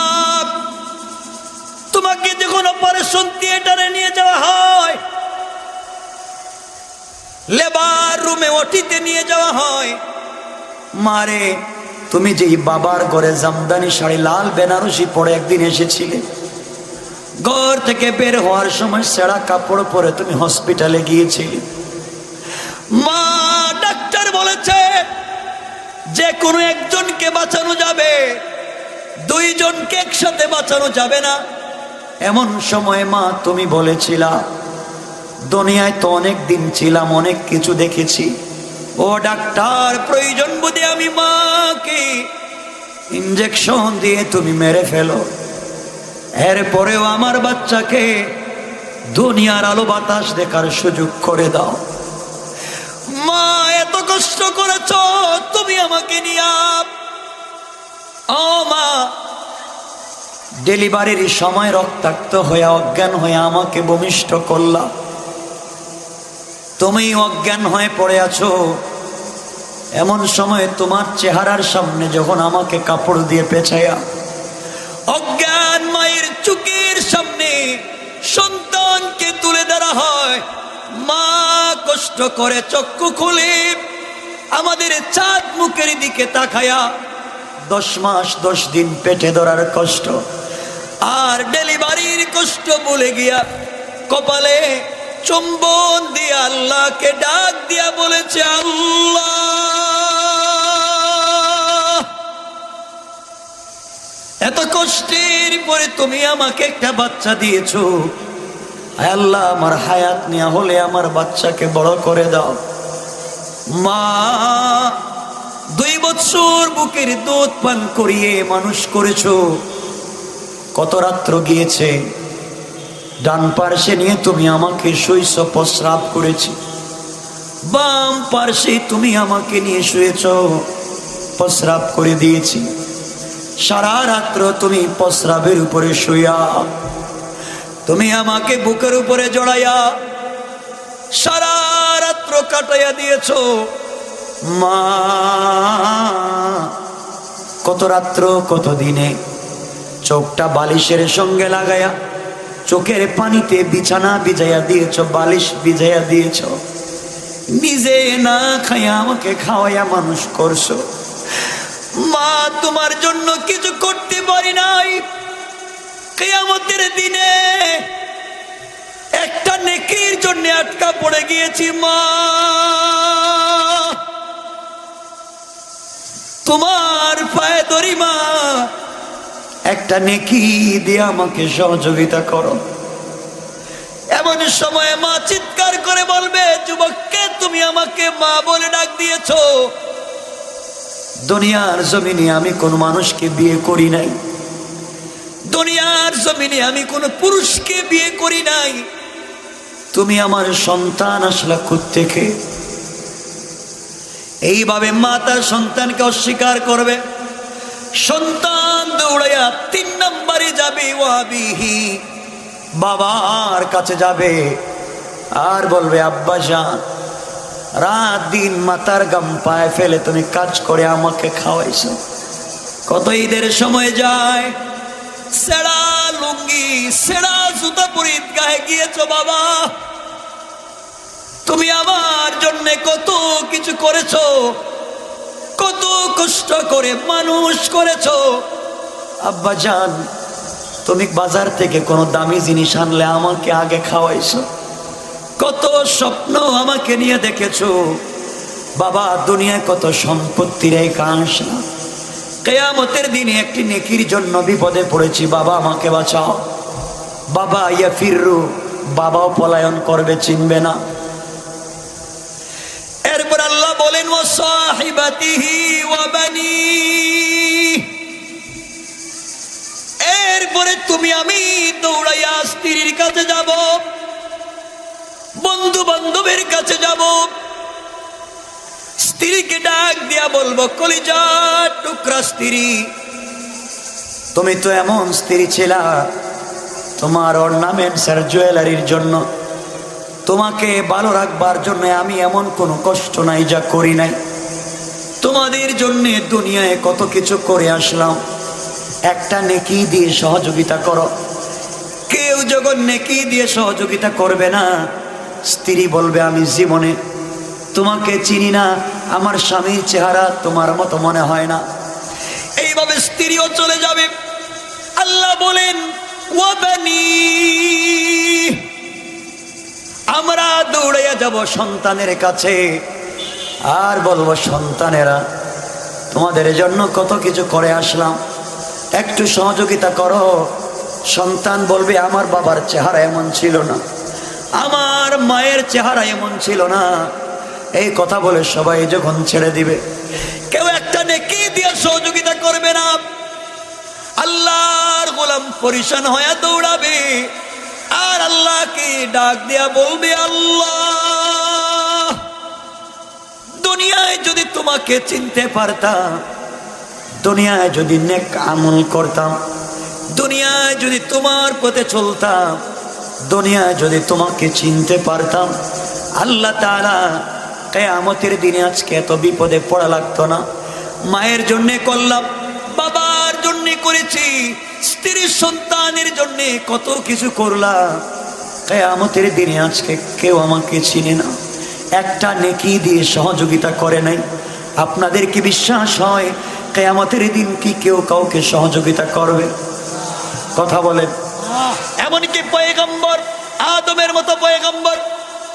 তোমাকে যখন অপারেশন থিয়েটারে নিয়ে যাওয়া হয়, লেবার রুমে ওটিতে নিয়ে যাওয়া হয়, মারে তুমি যে বাবার ঘরে জামদানি শাড়ি লাল বেনারসি পরে একদিন এসেছিলে, ঘর থেকে বের হওয়ার সময় ছেঁড়া কাপড় পরে তুমি হসপিটালে গিয়েছিলে, মা ডাক্তার বলেছে যে কোনো একজনকে বাঁচানো যাবে, 2 জনকে একসাথে বাঁচানো যাবে না, এমন সময় মা তুমি বলেছিলা দুনিয়ায় তো অনেক দিন ছিলাম, অনেক কিছু দেখেছি, ও ডাক্তার প্রয়োজন বুঝে আমি মাকে ইনজেকশন দিয়ে তুমি মেরে ফেলো, এরপরেও আমার বাচ্চাকে দুনিয়ার আলো বাতাস দেখার সুযোগ করে দাও। মা এত কষ্ট করেছ তুমি আমাকে নিয়ে, ও মা ডেলিভারির সময় রক্তাক্ত হয়ে অজ্ঞান হয়ে আমাকে ভূমিষ্ঠ করলা, তুমি অজ্ঞান হয়ে পড়ে আছো, এমন সময় তোমার চেহারার সামনে যখন আমাকে কাপড় দিয়ে পেঁচাইয়া অজ্ঞান মায়ের চোখের সামনে সন্তানকে তুলে ধরা হয়, মা কষ্ট করে চক্ষু খুলে আমাদের চাঁদ মুখের দিকে তাকায়া 10 মাস 10 দিন পেটে ধরার কষ্ট আর ডেলিভারির কষ্ট বলে গিয়া কপালে চুম্বন দিয়ে আল্লাহকে ডাক দিয়া বলেছে, আল্লাহ এত কষ্টের পরে তুমি আমাকে একটা বাচ্চা দিয়েছো, আল্লাহ আমার হায়াত নেওয়া হলে আমার বাচ্চাকে বড় করে দাও। মা 2 বছর বুকের দুধ পান করিয়ে মানুষ করেছো, কত রাত্র গিয়েছে, ডান পার্শ্বে নিয়ে তুমি আমাকে শুয়েছ, প্রস্রাব করেছি, বাম পার্শ্বে তুমি আমাকে নিয়ে শুয়েছ, প্রস্রাব করে দিয়েছি, সারা রাত্র তুমি প্রস্রাবের উপরে শুইয়া, তুমি আমাকে বুকের উপরে জড়াইয়া সারা রাত্র কাটাইয়া দিয়েছো মা। কত রাত্র কত দিনে চোখটা বালিশের সঙ্গে লাগাইয়া চোখের পানিতে বিছানা ভিজাইয়া দিয়েছ, বালিশ ভিজাইয়া দিয়েছ, নিজে না খাইয়া আমাকে খাওয়াইয়া মানুষ করছো মা। তোমার জন্য কিছু করতে পারি নাই। কিয়ামতের দিনে একটা নেকির জন্য আটকা পড়ে গিয়েছি মা। তোমার পায়ে ধরি মা, একটা নেকি দিয়ে আমাকে সহযোগিতা করো। এমন সময় মা চিৎকার করে বলবে, যুবককে তুমি আমাকে মা বলে ডাক দিয়েছো। দুনিয়ার জমিনে আমি কোন মানুষকে বিয়ে করি নাই, দুনিয়ার জমিনে আমি কোন পুরুষকে বিয়ে করি নাই। তুমি আমার সন্তান আসলা কোত্থেকে? এইভাবে মা তার সন্তানকে অস্বীকার করবে। সন্তান দৌড়াইয়া 3 নম্বরে যাবে ওয়াবিহি, বাবার কাছে যাবে আর বলবে, আব্বা জান, রাত দিন মাথার গাম পায়ে ফেলে তুমি কাজ করে আমাকে খাওয়াইছো। কত ঈদের সময় যায়, সেরা লুঙ্গি সেরা জুতা পরে গায়ে গিয়েছো বাবা। তুমি আমার জন্য কত কিছু করেছো, কত কষ্ট করে মানুষ করেছো। আব্বা জান, তুমি বাজার থেকে কোনো দামি জিনিস আনলে আমাকে আগে খাওয়াইছো, কত স্বপ্ন আমাকে নিয়ে দেখেছো বাবা। দুনিয়ায় কত সম্পত্তির এই কাঁস না, কিয়ামতের দিনে একটি নেকির জন্য বিপদে পড়েছি বাবা, আমাকে বাঁচাও। বাবা ইয়া ফিররু, বাবাও পলায়ন করবে, চিনবে না। এরপর আল্লাহ বলেন, ওয়া সাহিবাতিহি ওয়া বানি। এরপরে তুমি আমি দৌড়াইয়া স্ত্রীর কাছে যাব, বন্ধু বান্ধবের কাছে যাব, স্ত্রীকে ডাক দিয়া বলবো, কলিজার টুকরা স্ত্রী, তুমি তো এমন স্ত্রী ছিলা, তোমার অর্নামেন্টস আর জুয়েলারির জন্য, তোমাকে ভালো রাখবার জন্য আমি এমন কোনো কষ্ট নাই যা করি নাই। তোমাদের জন্য দুনিয়ায় কত কিছু করে আসলাম, একটা নেকি দিয়ে সহযোগিতা করো। কেউ যখন নেকি দিয়ে সহযোগিতা করবে না, স্ত্রী বলবে, আমি জীবনে তোমাকে চিনি না, আমার স্বামীর চেহারা তোমার মতো মনে হয় না। এইভাবে স্ত্রীও চলে যাবে। আল্লাহ বলেন, ওয়া বানি, আমরা দৌড়াইয়া যাব সন্তানের কাছে আর বলবো, সন্তানেরা, তোমাদের জন্য কত কিছু করে আসলাম, একটু সহযোগিতা করো। সন্তান বলবে, আমার বাবার চেহারা এমন ছিল না, আমার মায়ের চেহারা এমন ছিল না। এই কথা বলে সবাই যখন ছেড়ে দিবে, কেউ একটা নেকি দিয়ে সহযোগিতা করবে না, আল্লাহর গোলাম পরিশান হয়ে দৌড়াবে আর আল্লাহকে ডাক দিয়া বলবে, আল্লাহ, দুনিয়ায় যদি তোমাকে চিনতে পারতাম, দুনিয়ায় যদি নেক আমল করতাম, দুনিয়ায় যদি তোমার পথে চলতাম, দুনিয়ায় যদি তোমাকে চিনতে পারতাম, আল্লাহ তাআলা কিয়ামতের দিনে আজকে এত বিপদে পড়া লাগতো না। মায়ের জন্য করলাম, বাবার জন্য করেছি, স্ত্রীর সন্তানের জন্য কত কিছু করলাম, কিয়ামতের দিনে আজকে কেউ আমাকে চিনে না, একটা নেকি দিয়ে সহযোগিতা করে নাই। আপনাদের কি বিশ্বাস হয় কিয়ামতের দিন কি কেউ কাউকে সহযোগিতা করবে? কথা বলেন। এমনকি পয়গম্বর আদমের মতো পয়গম্বর,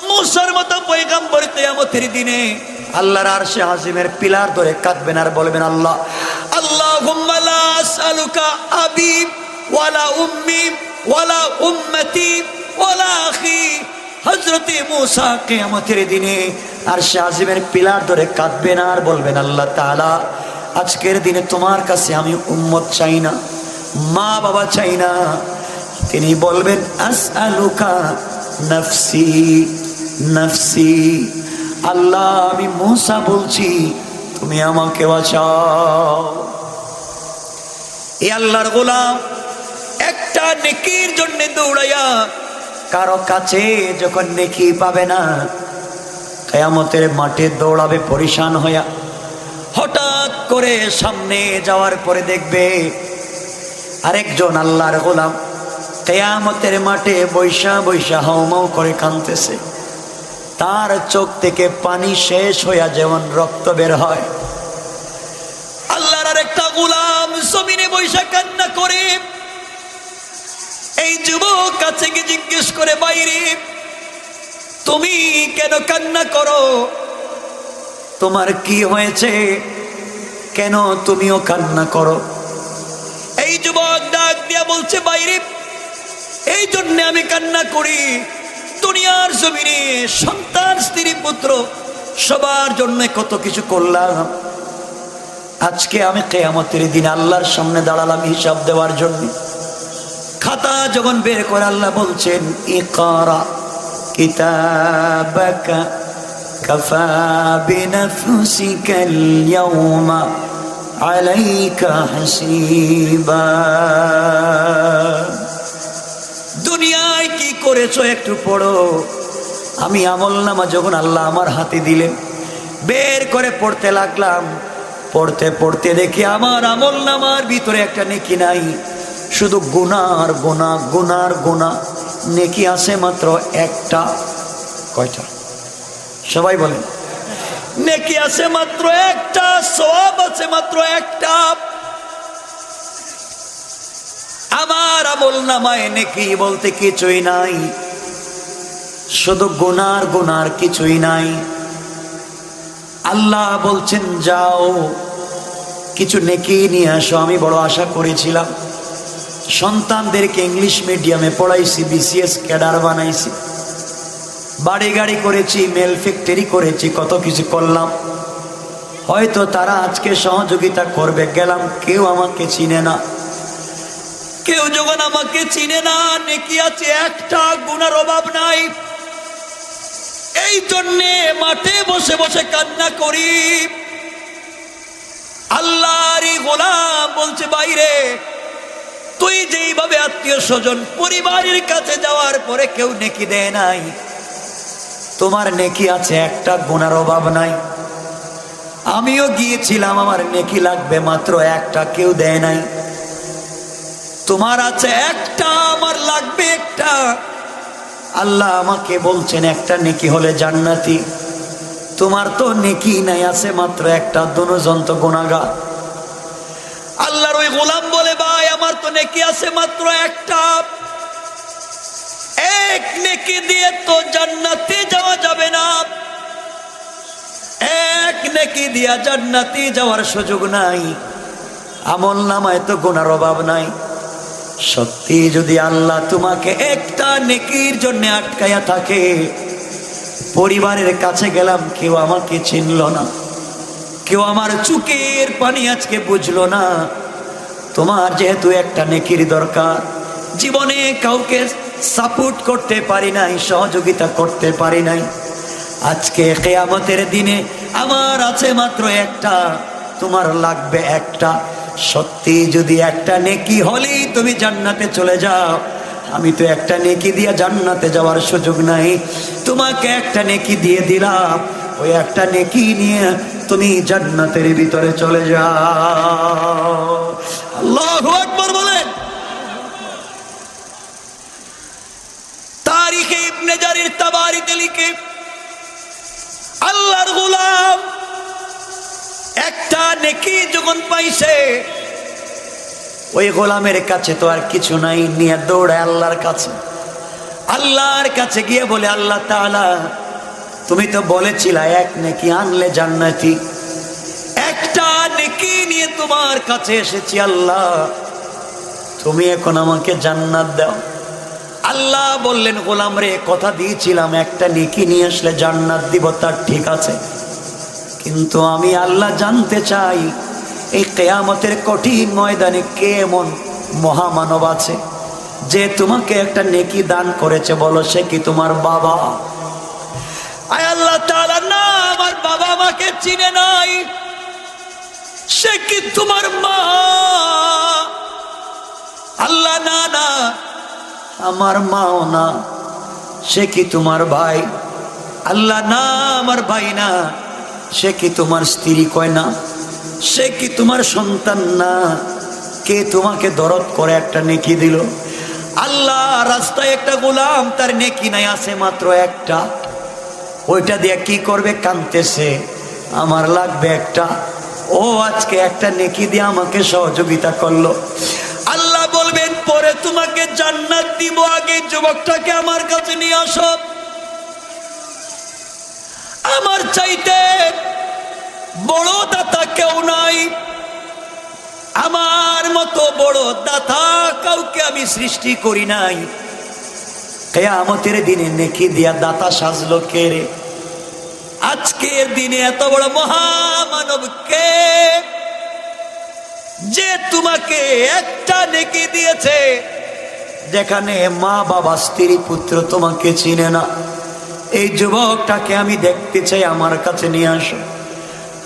মুসার মতো পয়গম্বর কিয়ামতের দিনে আল্লাহর আরশে আজিমের পিলার ধরে কাঁদবেন আর বলবেন, আল্লাহ, আল্লাহুম্মা লা আসআলুকা আবি ওয়ালা উম্মি ওয়ালা উম্মতি ওয়ালা আখি। হযরতে মুসা কিয়ামতের দিনে আরশে আজিমের পিলার ধরে কাঁদবেন আর বলবেন, আল্লাহ তাআলা, আজকের দিনে তোমার কাছে আমি উম্মত চাই না, মা বাবা চাই না। তিনি বলবেন, আসআলুকা নফসি নফসি, আল্লাহ, আমি মুসা বলছি, তুমি আমাকে বাঁচাও। এ আল্লাহর গোলাম একটা নেকির জন্য দৌড়াইয়া কারো কাছে যখন নেকি পাবে না, কিয়ামতের মাঠে দৌড়াবে পরিশান হইয়া। হঠাৎ করে সামনে যাওয়ার পরে দেখবে আরেকজন আল্লাহর গোলাম কিয়ামতের মাঠে বৈশা বৈশা হাউমাউ করে কাঁদতেছে। তার চোখ থেকে পানি শেষ হইয়া যেমন রক্ত বের হয়। আল্লাহর আরেকটা গোলাম জমিনে বৈশা কান্না করে। এই যুবক কাছে গিয়ে জিজ্ঞেস করে, বাইরে তুমি কেন কান্না করো? তোমার কি হয়েছে? কেন তুমিও কান্না করো? এই যুবক ডাক দিয়া বলছে, বাইরে এই জন্য আমি কান্না করি, দুনিয়ার জমিনে সন্তান স্ত্রী পুত্র সবার জন্য কত কিছু করলাম, আজকে আমি কিয়ামতের দিন আল্লাহর সামনে দাঁড়ালাম হিসাব দেওয়ার জন্য। খাতা যখন বের করে আল্লাহ বলছেন, ইকরা কিতাবাকা কাফা বিনাফসিকাল ইয়াউমা আলাইকা হাসিবা। দুনিয়ায় কি করেছো একটু পড়ো। আমি আমলনামা যখন আল্লাহ আমার হাতে দিলেন, বের করে পড়তে লাগলাম। পড়তে পড়তে দেখি আমার আমলনামার ভিতরে একটা নেকি নাই, শুধু গুনার গুনাহ, গুনার গুনাহ। নেকি আছে মাত্র একটা। কয়টা? সবাই বলেন। নেকি আছে মাত্র একটা, সওয়াব আছে মাত্র একটা। আমার আমলনামায় নেকি বলতে কিছুই নাই, শুধু গুনার গুনার, কিছুই নাই। আল্লাহ বলছেন, যাও কিছু নেকি নিয়ে আসো। আমি বড় আশা করেছিলাম, সন্তানদেরকে ইংলিশ মিডিয়ামে পড়াইছি, বিসিএস ক্যাডার বানাইছি, বাড়ি গাড়ি করেছি, মেল ফ্যাক্টরি করেছি, কত কিছু করলাম। হয়তো তারা আজকে সহযোগিতা করবে। গেলাম, কেউ আমাকে চিনে না। কেউ যখন আমাকে চিনে না, নেকি আছে একটা, গুনার অভাব নাই। এই জন্যে মাঠে বসে বসে কান্না করি। আল্লাহরই গোলাম বলছে, বাইরে তুই যেইভাবে আত্মীয় স্বজন পরিবারের কাছে যাওয়ার পরে কেউ নেকি দেয় নাই, তোমার নেকি আছে একটা, গুনার অভাব নাই। আমিও গিয়েছিলাম, আমার নেকি লাগবে মাত্র একটা, কেউ দেয় নাই। তোমার আছে একটা, আমার লাগবে একটা। আল্লাহ আমাকে বলছেন একটা নেকি হলে জান্নাতি। তোমার তো নেকি নাই, আছে মাত্র একটা, দুজন তো গুনাহগার। আল্লাহর ওই গোলাম বলে, ভাই আমার তো নেকি আছে মাত্র একটা, এক নেকি দিয়ে তো জান্নাতে যাওয়া যাবে না, এক নেকি দিয়া জান্নাতে যাওয়ার সুযোগ নাই। আমলনামায় তো গুনার অভাব নাই। সত্যি যদি আল্লাহ তোমাকে একটা নেকির জন্য আটকায়া থাকে, পরিবারের কাছে গেলাম, কেউ আমাকে চিনল না, কেউ আমার চোখের পানি আজকে বুঝলো না। তোমার যেহেতু একটা নেকির দরকার, জীবনে কাউকে সাপোর্ট করতে পারি নাই, সহযোগিতা করতে পারি নাই, আজকে কিয়ামতের দিনে আমার আছে মাত্র একটা, তোমার লাগবে একটা। সত্যি যদি একটা নেকি হলেই তুমি জান্নাতে চলে যাও, আমি তো একটা নেকি দিয়ে জান্নাতে যাওয়ার সুযোগ নাই, তোমাকে একটা নেকি দিয়ে দিলাম, ওই একটা নেকি নিয়ে তুমি জান্নাতের ভিতরে চলে যাও। আল্লাহু আকবার বলেন। তারিখে ইবনে জারির তাবারিতে লিখে, আল্লাহর গোলাম একটা নেকি যখন পাইছে, ওই গোলামের কাছে তো আর কিছু নাই, নিয়ে দৌড়ায় আল্লাহর কাছে। আল্লাহর কাছে গিয়ে বলে, আল্লাহ তাআলা তুমি তো বলেছিলা এক নেকি আনলে জান্নাতি, একটা নেকি নিয়ে তোমার কাছে এসেছি, আল্লাহ তুমি এখন আমাকে জান্নাত দাও। আল্লাহ বললেন, গোলাম রে, কথা দিয়েছিলাম একটা নেকি নিয়ে আসলে জান্নাত দিব, তার ঠিক আছে, কিন্তু আমি আল্লাহ জানতে চাই এই কিয়ামতের কঠিন ময়দানে কে এমন মহামানব আছে যে তোমাকে একটা নেকি দান করেছে, বলো সে কি তোমার বাবা? আয় আল্লাহ তাআলা, না আমার বাবা আমাকে চিনে নাই। সে কি তোমার মা? না না, আমার মাও না, সে কি তোমার ভাই? আল্লাহ না, আমার ভাই না, সে কি তোমার স্ত্রী? কয় না। সে কি তোমার সন্তান? না। কে তোমাকে দরদ করে একটা নেকি দিল? আল্লাহ, রাস্তায় একটা গোলাম, তার নেকি নাই, আছে মাত্র একটা। ওইটা দিয়ে কি করবে? কাঁদতেছে, আমার লাগবে একটা। ও আজকে একটা নেকি দিয়ে আমাকে সহযোগিতা করলো। আল্লাহ বলবেন পরে তোমাকে জান্নাত দিব, আগে যুবকটাকে আমার কাছে নিয়ে আসো। আমার চাইতে বড় দাতা কেউ নাই, আমার মতো বড় দাতা কাউকে আমি সৃষ্টি করি নাই। কিয়ামতের দিনে নেকি দিয়া দাতা সাজলো কে রে? আজকের দিনে এত বড় মহামানব কে, যে তোমাকে একটা নেকি দিয়েছে, যেখানে মা বাবা স্ত্রী পুত্র তোমাকে চিনে না। এই যুবকটাকে আমি দেখতে চাই, আমার কাছে নিয়ে আসো।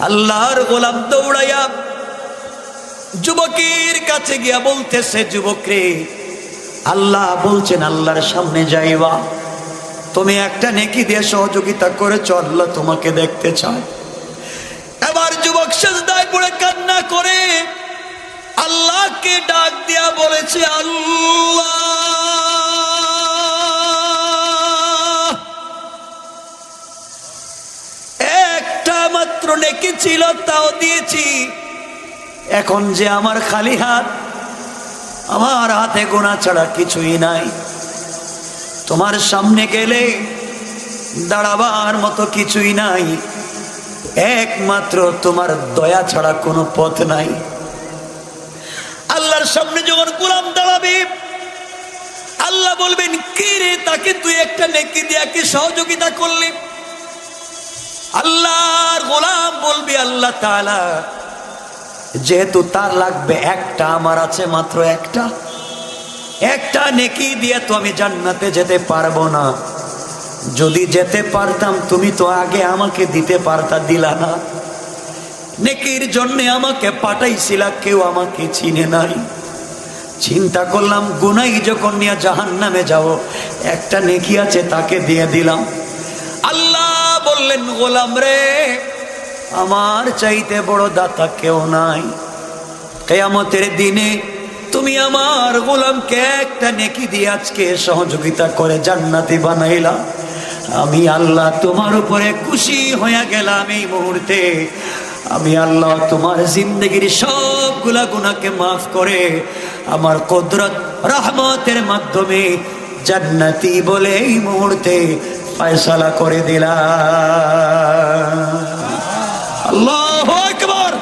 আল্লাহর গোলাম দৌড়াইয়া যুবকের কাছে গিয়া বলতেছে, যুবক রে, আল্লাহ বলছেন আল্লাহর সামনে যাইবা, তুমি একটা নেকি দিয়ে সহযোগিতা করেছো, আল্লাহ তোমাকে দেখতে চায়। এবার যুবক সিজদায় পড়ে কান্না করে আল্লাহকে ডাক দিয়া বলেছে, আল্লাহ, একটা মাত্র নেকি ছিল, তাও দিয়েছি, এখন যে আমার খালি হাত, আমার হাতে গোনা ছাড়া কিছুই নাই। তোমার সামনে গেলে দাঁড়াবার মতো কিছুই নাই, একমাত্র তোমার দয়া ছাড়া কোনো পথ নাই। আল্লাহর সামনে যখন গোলাম দাঁড়াবে, আল্লাহ বলবেন, কি রে, তাকে তুই একটা নেকি দিয়া কি সহযোগিতা করলি? আল্লাহর গোলাম বলবে, আল্লাহ তাআলা, যেহেতু তার লাগবে একটা, আমার আছে মাত্র একটা, একটা নেকি দিয়ে তো আমি জান্নাতে যেতে পারবো না। যদি যেতে পারতাম তুমি তো আগে আমাকে দিতে পারতা, দিলা না। নেকির জন্য আমাকে পাঠাইছিলা, কেউ আমাকে চিনে নাই। চিন্তা করলাম গুনাই যখন নিয়ে জাহান্নামে যাব, একটা নেকি আছে তাকে দিয়ে দিলাম। আল্লাহ বললেন, গোলাম রে, আমার চাইতে বড় দাতা কেউ নাই। কিয়ামতের দিনে তুমি আমার গোলামকে একটা নেকি দিয়ে আজকে সহযোগিতা করে জান্নাতি বানাইলা। আমি আল্লাহ তোমার উপরে খুশি হয়ে গেলাম এই মুহূর্তে। আমি আল্লাহ তোমার জিন্দগির সবগুলা গুনাহকে মাফ করে আমার কুদরত রহমতের মাধ্যমে জান্নাতি বলে এই মুহূর্তে ফয়সালা করে দিলাম। আল্লাহু আকবার।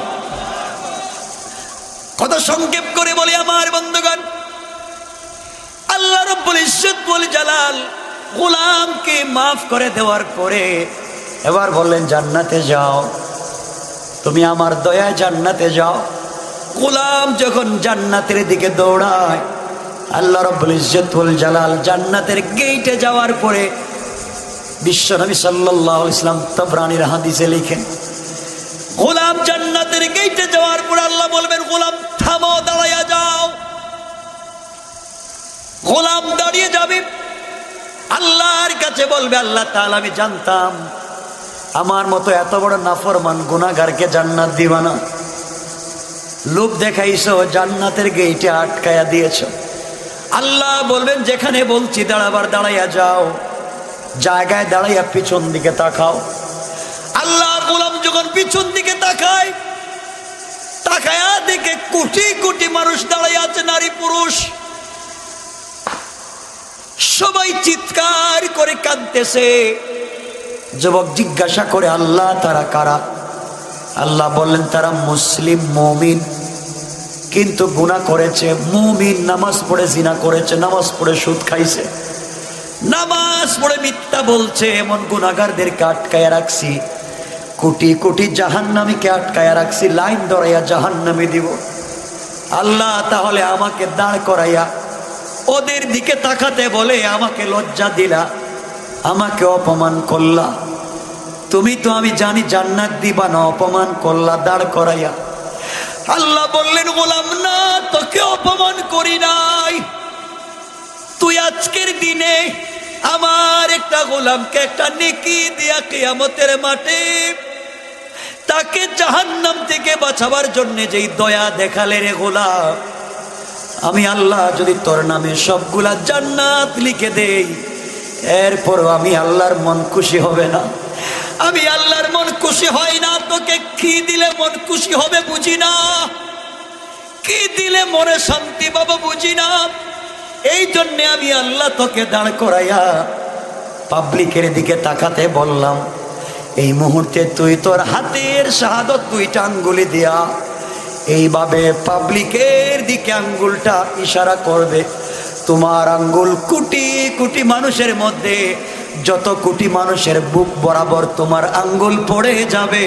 কথা সংক্ষেপ করে বলি আমার বন্ধুগণ, আল্লাহ রাব্বুল ইজ্জত ওয়াল জালাল গোলামকে মাফ করে দেওয়ার পরে এবার বললেন, জান্নাতে যাও, তুমি আমার দয়ায় জান্নাতে যাও। গোলাম যখন জান্নাতের দিকে দৌড়ায়, আল্লাহ রাব্বুল ইজ্জত ওয়াল জালাল জান্নাতের গেটে যাওয়ার পরে বিশ্বনবী সাল্লাল্লাহু আলাইহি ওয়াসাল্লাম তাবরানীর হাদিসে লিখেন, গোলাম জান্নাতের গেটে যাওয়ার পর আল্লাহ বলবেন, গোলাম থামো, দাঁড়াইয়া যাও। গোলাম দাঁড়িয়ে যাবে, আল্লাহর কাছে বলবে, আল্লাহ তাআলা, আমি জানতাম আমার মতো এত বড় নাফরমান গুনাহগারকে জান্নাত দিবা না। লোভ দেখাইছো, জান্নাতের গেটে আটকায়া দিয়েছো। আল্লাহ বলবেন, যেখানে বলছি দাঁড়াবার দাঁড়াইয়া যাও, জায়গায় দাঁড়াইয়া পিছন দিকে তাকাও। আল্লাহর গোলাম যখন পিছন দিকে তাকায়, তাকায়া দেখে কোটি কোটি মানুষ দাঁড়াইয়া আছে, নারী পুরুষ সবাই চিৎকার করে কাঁদতেছে। যুবক জিজ্ঞাসা করে, আল্লাহ তারা কারা? আল্লাহ বললেন, তারা মুসলিম মুমিন, কিন্তু গুনাহ করেছে। মুমিন নামাজ পড়ে জিনা করেছে, নামাজ পড়ে সুদ খাইছে, নামাজ পড়ে মিথ্যা বলছে, এমন গুনাহগারদেরকে আটকায়া রাখছি। কোটি কোটি জাহান্নামীকে আটকায়া রাখছি, লাইন ধরাইয়া জাহান্নামে দিব। আল্লাহ তাহলে আমাকে দাঁড় করাইয়া ওদের দিকে তাকাতে বলে আমাকে লজ্জা দিলা, আমাকে অপমান করলা। তুমি তো আমি জানি জান্নাত দিবা না, অপমান করলা দাঁড় করাইয়া। আল্লাহ বললেন, গোলাম না, তোকে অপমান করি নাই, আজকের দিনে আমার একটা গোলামকে একটা নেকি দিয়া কিয়ামতের মাঠে তাকে জাহান্নাম থেকে বাঁচাবার জন্য যেই দয়া দেখালে রে গোলাম, আমি আল্লাহ যদি তোর নামে সবগুলা জান্নাত লিখে দেই, এরপরও আমি আল্লাহর মন খুশি হবে না। আমি আল্লাহর মন খুশি হয় না। তোকে কি দিলে মন খুশি হবে বুঝি না, কি দিলে মনে শান্তি পাবো বুঝি না। এই জন্যে আমি আল্লাহ তোকে দাঁড় করাইয়া পাবলিকের দিকে তাকাতে বললাম, এই মুহূর্তে তুই তোর হাতের শাহাদত 2টা আঙ্গুলি দিয়া এইভাবে পাবলিকের দিকে আঙ্গুলটা ইশারা করবে। তোমার আঙ্গুল কোটি কোটি মানুষের মধ্যে, যত কোটি মানুষের বুক বরাবর তোমার আঙ্গুল পড়ে যাবে,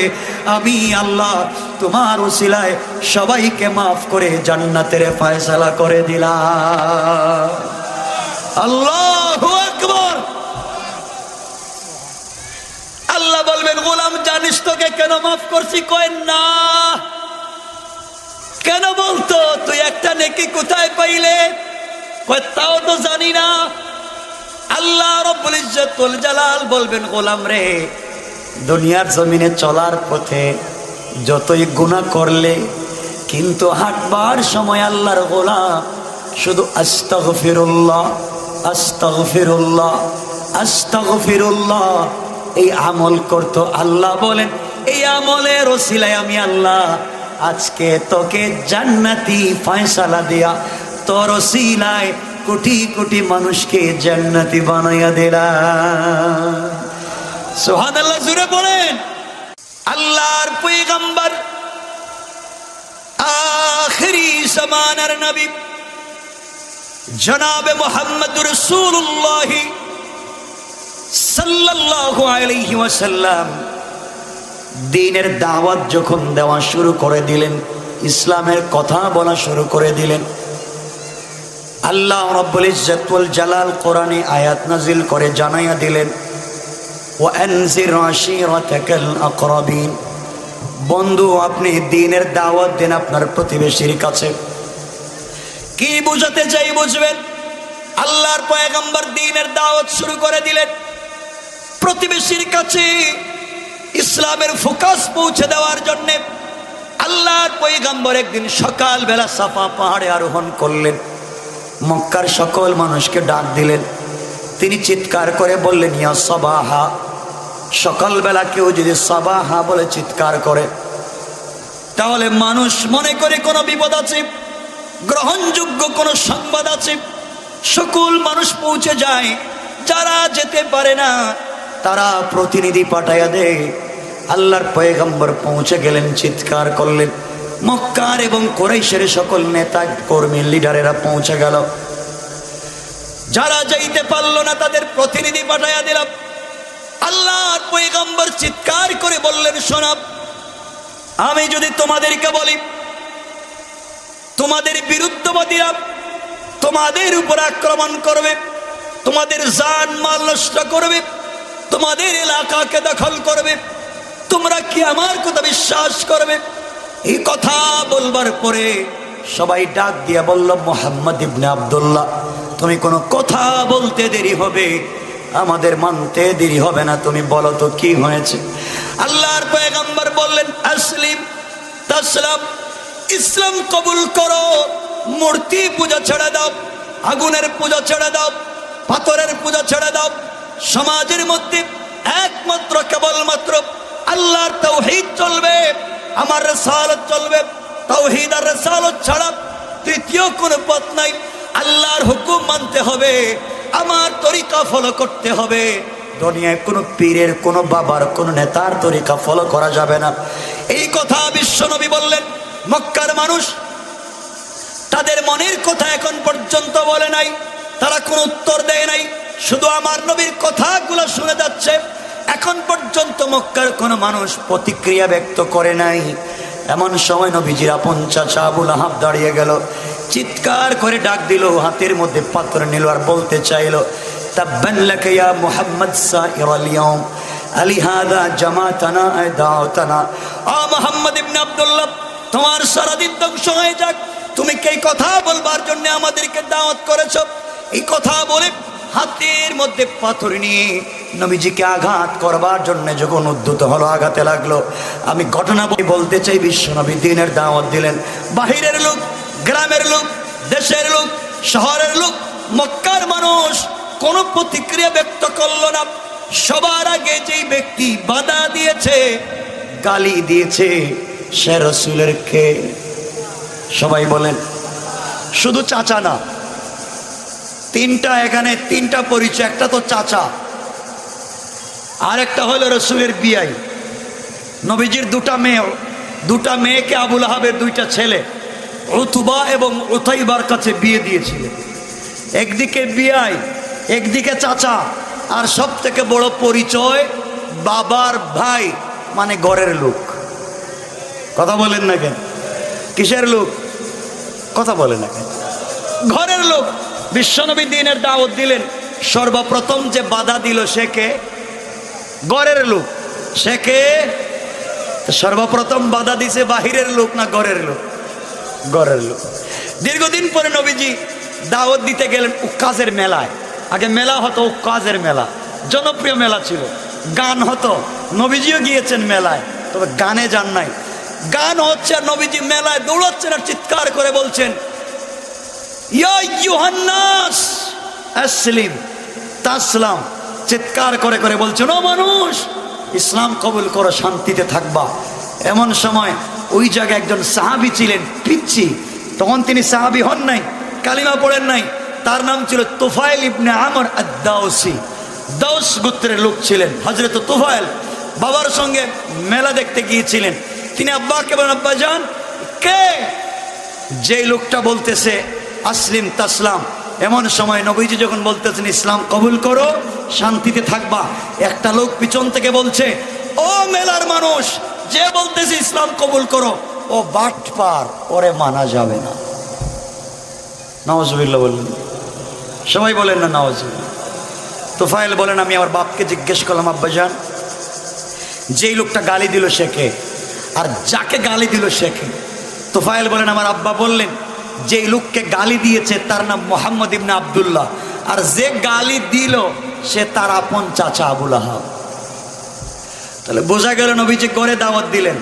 আমি আল্লাহ তোমার উসিলায় সবাইকে মাফ করে জান্নাতের ফয়সালা করে দিলাম। আল্লাহু আকবার। আল্লাহ বলবেন, গোলাম জানিস তোকে কেন মাফ করছি? কয় না। কেন বলতো? তুই একটা নেকি কোথায় পাইলে? কয় তাও তো জানি না। আল্লাহ রব্বুল ইজ্জতুল জালাল বলবেন, গোলাম রে, দুনিয়ার জমিনে চলার পথে যতই গুনাহ করলে কিন্তু হাঁটবার সময় আল্লাহর গোলাম শুধু আস্তাগফিরুল্লাহ আস্তাগফিরুল্লাহ আস্তাগফিরুল্লাহ এই আমল করতো। আল্লাহ বলেন, এই আমলের ওসিলায় আমি আল্লাহ আজকে তোকে জান্নাতি ফয়সালা দিয়া তোর ওসিলায় কোটি কোটি মানুষকে জান্নাতি বানাইয়া দিলাম। সুবহানাল্লাহ, জোরে বলেন। আল্লাহর পয়গম্বর আখিরি জামানার নবী জনাবে মুহাম্মদুর রাসূলুল্লাহ সাল্লাল্লাহু আলাইহি ওয়াসাল্লাম দ্বীনের দাওয়াত যখন দেওয়া শুরু করে দিলেন, ইসলামের কথা বলা শুরু করে দিলেন, আল্লাহ রাব্বুল ইজ্জতুল জালাল কোরআনে আয়াত নাজিল করে জানাইয়া দিলেন, ওয়া আনজির আশীরাতাকাল আকরাবিন। বন্ধু, আপনি দ্বীনের দাওয়াত দেন আপনার প্রতিবেশীর কাছে। কি বুঝাতে চাই বুঝবেন। আল্লাহর পয়গম্বর দ্বীনের দাওয়াত শুরু করে দিলেন প্রতিবেশীর কাছে ইসলামের ফোকাস পৌঁছে দেওয়ার জন্য। আল্লাহর পয়গম্বর একদিন সকালবেলা সাফা পাহাড়ে আরোহণ করলেন, মক্কার সকল মানুষকে ডাক দিলেন। তিনি চিৎকার করে বললেন, ইয়া সাবাহা। সকালবেলা কেউ যদি সাবাহা বলে চিৎকার করে তাহলে মানুষ মনে করে কোনো বিপদ আছে, গ্রহণযোগ্য কোনো সংবাদ আছে, সকল মানুষ পৌঁছে যায়। যারা যেতে পারে না তারা প্রতিনিধি পাঠাইয়া দেয়। আল্লাহর পয়গম্বর পৌঁছে গেলেন, চিৎকার করলেন। মক্কার এবং কুরাইশের সকল নেতা কর্মী লিডারেরা পৌঁছে গেল। যারা যাইতে পারল না তাদের প্রতিনিধি পাঠাইয়া দিলাম। আল্লাহর পয়গম্বর চিৎকার করে বললেন, শোনো, আমি যদি তোমাদেরকে বলি তোমাদের বিরুদ্ধবাদীরা তোমাদের উপর আক্রমণ করবে, তোমাদের জান মাল নষ্ট করবে, তোমাদের এলাকাকে দখল করবে, তোমরা কি আমার কথা বিশ্বাস করবে? এই কথা বলবার পরে সবাই ডাক দিয়া বলল, মুহাম্মদ ইবনে আব্দুল্লাহ, তুমি কোনো কথা বলতে দেরি হবে, আমাদের মানতে দেরি হবে না, তুমি বলো তো কি হয়েছে। আল্লাহর পয়গম্বর বললেন, আসলিম তাসলাম, ইসলাম কবুল করো, মূর্তি পূজা ছেড়ে দাও, আগুনের পূজা ছেড়ে দাও, পাথরের পূজা ছেড়ে দাও। সমাজের মধ্যে একমাত্র কেবলমাত্র আল্লাহর তাওহীদ চলবে, আমার রিসালাত চলবে। তাওহীদ আর রিসালাত ছাড়া তৃতীয় কোনো পথ নাই। আল্লাহর হুকুম মানতে হবে, আমার তরিকা ফলো করতে হবে। দুনিয়ায় কোনো পীরের, কোনো বাবার, কোনো নেতার তরিকা ফলো করা যাবে না। এই কথা বিশ্বনবী বললেন। মক্কার মানুষ তাদের মনের কথা এখন পর্যন্ত বলে নাই, তারা কোনো উত্তর দেয় নাই, শুধু আমার নবীর কথাগুলো শুনে যাচ্ছে। এখন পর্যন্ত মক্কার কোনো মানুষ প্রতিক্রিয়া ব্যক্ত করে নাই। এমন সময় নবীজির আপন চাচা আবু লাহাব দাঁড়িয়ে গেল, চিৎকার করে ডাক দিল, হাতের মধ্যে পাথর নিল আর বলতে চাইল, তাব্বান লাকা ইয়া মুহাম্মদ সাইরাল ইয়াউম আলিহাদা জামাতানা দাওতানা। ও মুহাম্মদ ইবনে আব্দুল্লাহ, তোমার সারাদিন ধ্বংস হয়ে যাক, তুমি কি কথা বলবার জন্য আমাদেরকে দাওয়াত করেছো? এই কথা বলে হাতের মধ্যে পাথর নিয়ে নবীজিকে আঘাত করবার জন্য যখন উদ্যত হলো, আঘাতে লাগলো। আমি ঘটনা বলতে চাই, বিশ্বনবী দ্বীনের দাওয়াত দিলেন। বাহিরের লোক, গ্রামের লোক, দেশের লোক, শহরের লোক, মক্কার মানুষ কোনো প্রতিক্রিয়া ব্যক্ত করলো না। সবার আগে যেই ব্যক্তি বাধা দিয়েছে, গালি দিয়েছে, সে রাসূলের কে? সবাই বলেন। শুধু চাচা না, তিনটা, এখানে তিনটা পরিচয়। একটা তো চাচা, আর একটা হলো রাসূলের বিয়াই। নবীজির দুটা মেয়েকে আবু লাহাবের দুইটা ছেলে উতবা এবং উতাইবার কাছে বিয়ে দিয়েছিলেন। একদিকে বিয়াই, একদিকে চাচা, আর সব থেকে বড় পরিচয় বাবার ভাই, মানে ঘরের লোক। কথা বলেন না কেন? কিসের লোক? কথা বলেন না কেন? ঘরের লোক। বিশ্বনবী দ্বীনের দাওয়াত দিলেন, সর্বপ্রথম যে বাধা দিল সে কে? ঘরের লোক। সে কে? সর্বপ্রথম বাধা দিছে বাহিরের লোক না ঘরের লোক? ঘরের লোক। দীর্ঘদিন পরে নবীজি দাওয়াত দিতে গেলেন উক্কাজের মেলায়। আগে মেলা হতো, উক্কাজের মেলা জনপ্রিয় মেলা ছিল, গান হতো। নবীজিও গিয়েছেন মেলায়, তবে গানে যান নাই। গান হচ্ছে আর নবীজি মেলায় দৌড়াচ্ছেন আর চিৎকার করে বলছেন, ইয়া আইয়ুহান নাস আসলিম তাসলাম। চিৎকার করে করে বলছেন, ও মানুষ, ইসলাম কবুল করো, শান্তিতে থাকবা। এমন সময় ওই জায়গায় একজন সাহাবী ছিলেন, পিচ্ছি। তখন তিনি সাহাবী হন নাই, কালিমা পড়েন নাই। তার নাম ছিল তুফাইল ইবনে আমর আদ-দাওসি। দাউস গোত্রের লোক ছিলেন। হযরত তুফাইল বাবার সঙ্গে মেলা দেখতে গিয়েছিলেন। তিনি আব্বাকে বলেন, আব্বা যান, কে? যেই লোকটা বলতেছে আসলিম তাসলাম, এমন সময় নবীজি যখন বলতেছেন ইসলাম কবুল করো, শান্তিতে থাকবা, একটা লোক পিছন থেকে বলছে, ও মেলার মানুষ, যে বলতেছে ইসলাম কবুল করো ও বাটপার, ওরে মানা যাবে না। নাউজুবিল্লাহ বললেন। সবাই বলেন না নাউজুবিল্লাহ। তুফাইল বলেন, আমি আমার বাপকে জিজ্ঞেস করলাম, আব্বাজান, যেই লোকটা গালি দিল সে কে? আর যাকে গালি দিল সে কে? তুফাইল বলেন, আমার আব্বা বললেন, যেই লোককে গালি দিয়েছে তার নাম মুহাম্মদ ইবনে আব্দুল্লাহ, আর যে গালি দিল সে তার আপন চাচা আবু লাহাব। তাহলে বোঝা গেল নবীজি ঘরে দাওয়াত দিলেন,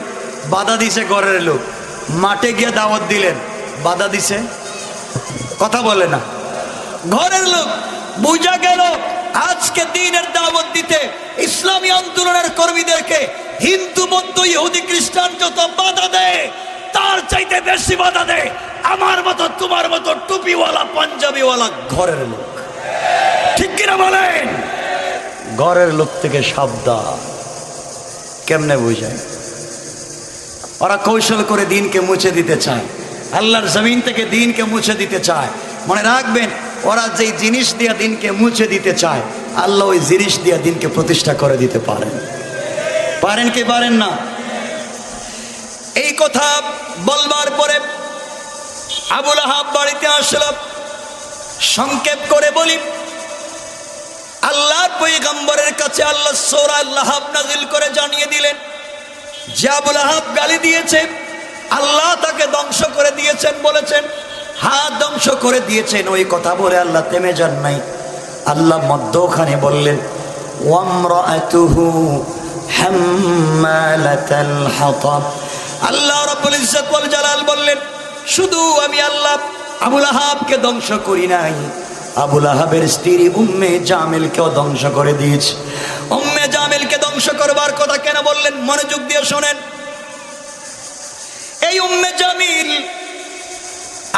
বাধা দিছে ঘরের লোক। মাঠে গিয়ে দাওয়াত দিলেন, বাধা দিছে, কথা বলে না, ঘরের লোক। বোঝা গেল আজকে দ্বীনের দাওয়াত দিতে ইসলামী আন্দোলনের কর্মীদেরকে হিন্দু, বৌদ্ধ, ইহুদি, খ্রিস্টান যত বাধা দেয়, তার চাইতে বেশি বাধা দেয় আমার মতো, তোমার মতো টুপিওয়ালা, পাঞ্জাবিওয়ালা ঘরের লোক। ঠিক কিনা বলেন? ঘরের লোক থেকে সাবধান। কেমনে বুঝায়? ওরা কৌশল করে দিনকে মুছে দিতে চায়, আল্লাহর জমিন থেকে দিনকে মুছে দিতে চায়। মনে রাখবেন, ওরা যেই জিনিস দিয়ে দিনকে মুছে দিতে চায়, আল্লাহ ওই জিনিস দিয়ে দিনকে প্রতিষ্ঠা করে দিতে পারেন। পারেন কি পারেন না? এই কথা বলবার পরে আবু লাহাব বাড়িতে আসলো। সংক্ষেপ করে বলি, আল্লাহর পয়গম্বরের কাছে আল্লাহ সূরা লাহাব নাযিল করে জানিয়ে দিলেন যে আবু লাহাব গালি দিয়েছে, আল্লাহ তাকে ধ্বংস করে দিয়েছেন। বলেছেন হাত ধ্বংস করে দিয়েছেন। ওই কথা বলে আল্লাহ থেমে যান নাই। আল্লাহ মধ্যখানে বললেন, ওয়ামরাআতুহু হাম্মালাতাল হাতাব। আল্লাহ রাব্বুল ইজ্জত ওয়াল জালাল বললেন, শুধু আমি আল্লাহ আবু লাহাবকে ধ্বংস করি নাই, আবু লাহাবের স্ত্রী উম্মে জামিলকেও ধ্বংস করে দিয়েছি। উম্মে জামিলকে ধ্বংস করবার কথা কেন বললেন? মনোযোগ দিয়ে শোনেন। এই উম্মে জামিল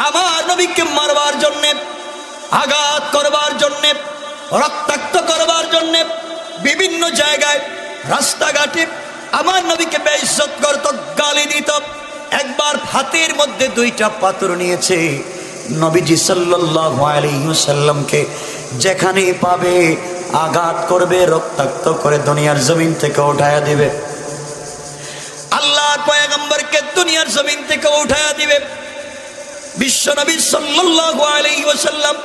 আমার নবীকে মারবার জন্যে, আঘাত করবার জন্যে, রক্তাক্ত করবার জন্যে বিভিন্ন জায়গায় রাস্তাঘাটে আমার নবীকে বেইজ্জত করত, গালি দিত। একবার হাতের মধ্যে দুইটা পাথর নিয়েছে, নবীজি সাল্লাল্লাহু আলাইহি ওয়াসাল্লামকে যেখানেই পাবে আঘাত করবে, রক্তাক্ত করে দুনিয়ার জমিন থেকে উঠায়া দিবে। আল্লাহর পয়গম্বরকে দুনিয়ার জমিন থেকে উঠায়া দিবে। বিশ্ব নবী সাল্লাল্লাহু আলাইহি ওয়াসাল্লাম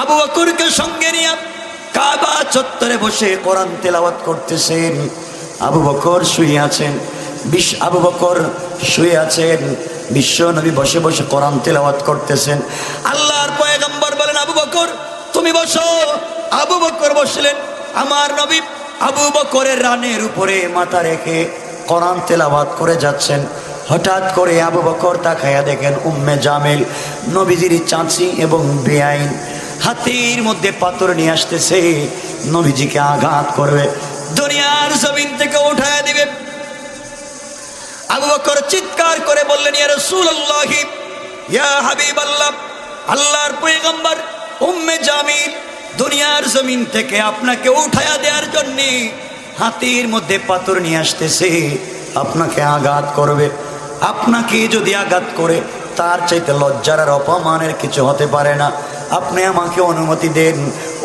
আবু বকরকে সঙ্গে নিয়ে কাবা চত্বরে বসে কোরআন তেলাওয়াত করতেছেন। আবু বকর শুয়ে আছেন, আবু বকর শুয়ে আছেন, বিশ্ব নবী বসে বসে কোরআন তেলাওয়াত করতেছেন। আল্লাহর পয়গম্বর বলেন, আবু বকর তুমি বসো। আবু বকর বসলেন। আমার নবী আবু বকরের রানের উপরে মাথা রেখে কোরআন তেলাওয়াত করে যাচ্ছেন। হঠাৎ করে আবু বকর তাকায়া দেখেন উম্মে জামিল নবীজির চাচি এবং বেআইন হাতের মধ্যে পাথর নিয়ে আসতেছে, নবীজিকে আঘাত করবে, দুনিয়ার জমিন থেকে উঠায় দিবে। আবু বকর চিৎকার করে বললেন, ইয়া রাসূলুল্লাহ, ইয়া হাবিবাল্লাহ, আল্লাহর পয়গম্বর, উম্মে জামিল দুনিয়ার জমিন থেকে আপনাকে উঠায়া দেওয়ার জন্য হাতের মধ্যে পাথর নিয়ে আসতেছে, আপনাকে আঘাত করবে। আপনাকে যদি আঘাত করে তার চাইতে লজ্জার আর অপমানের কিছু হতে পারে না। আপনি আমাকে অনুমতি দেন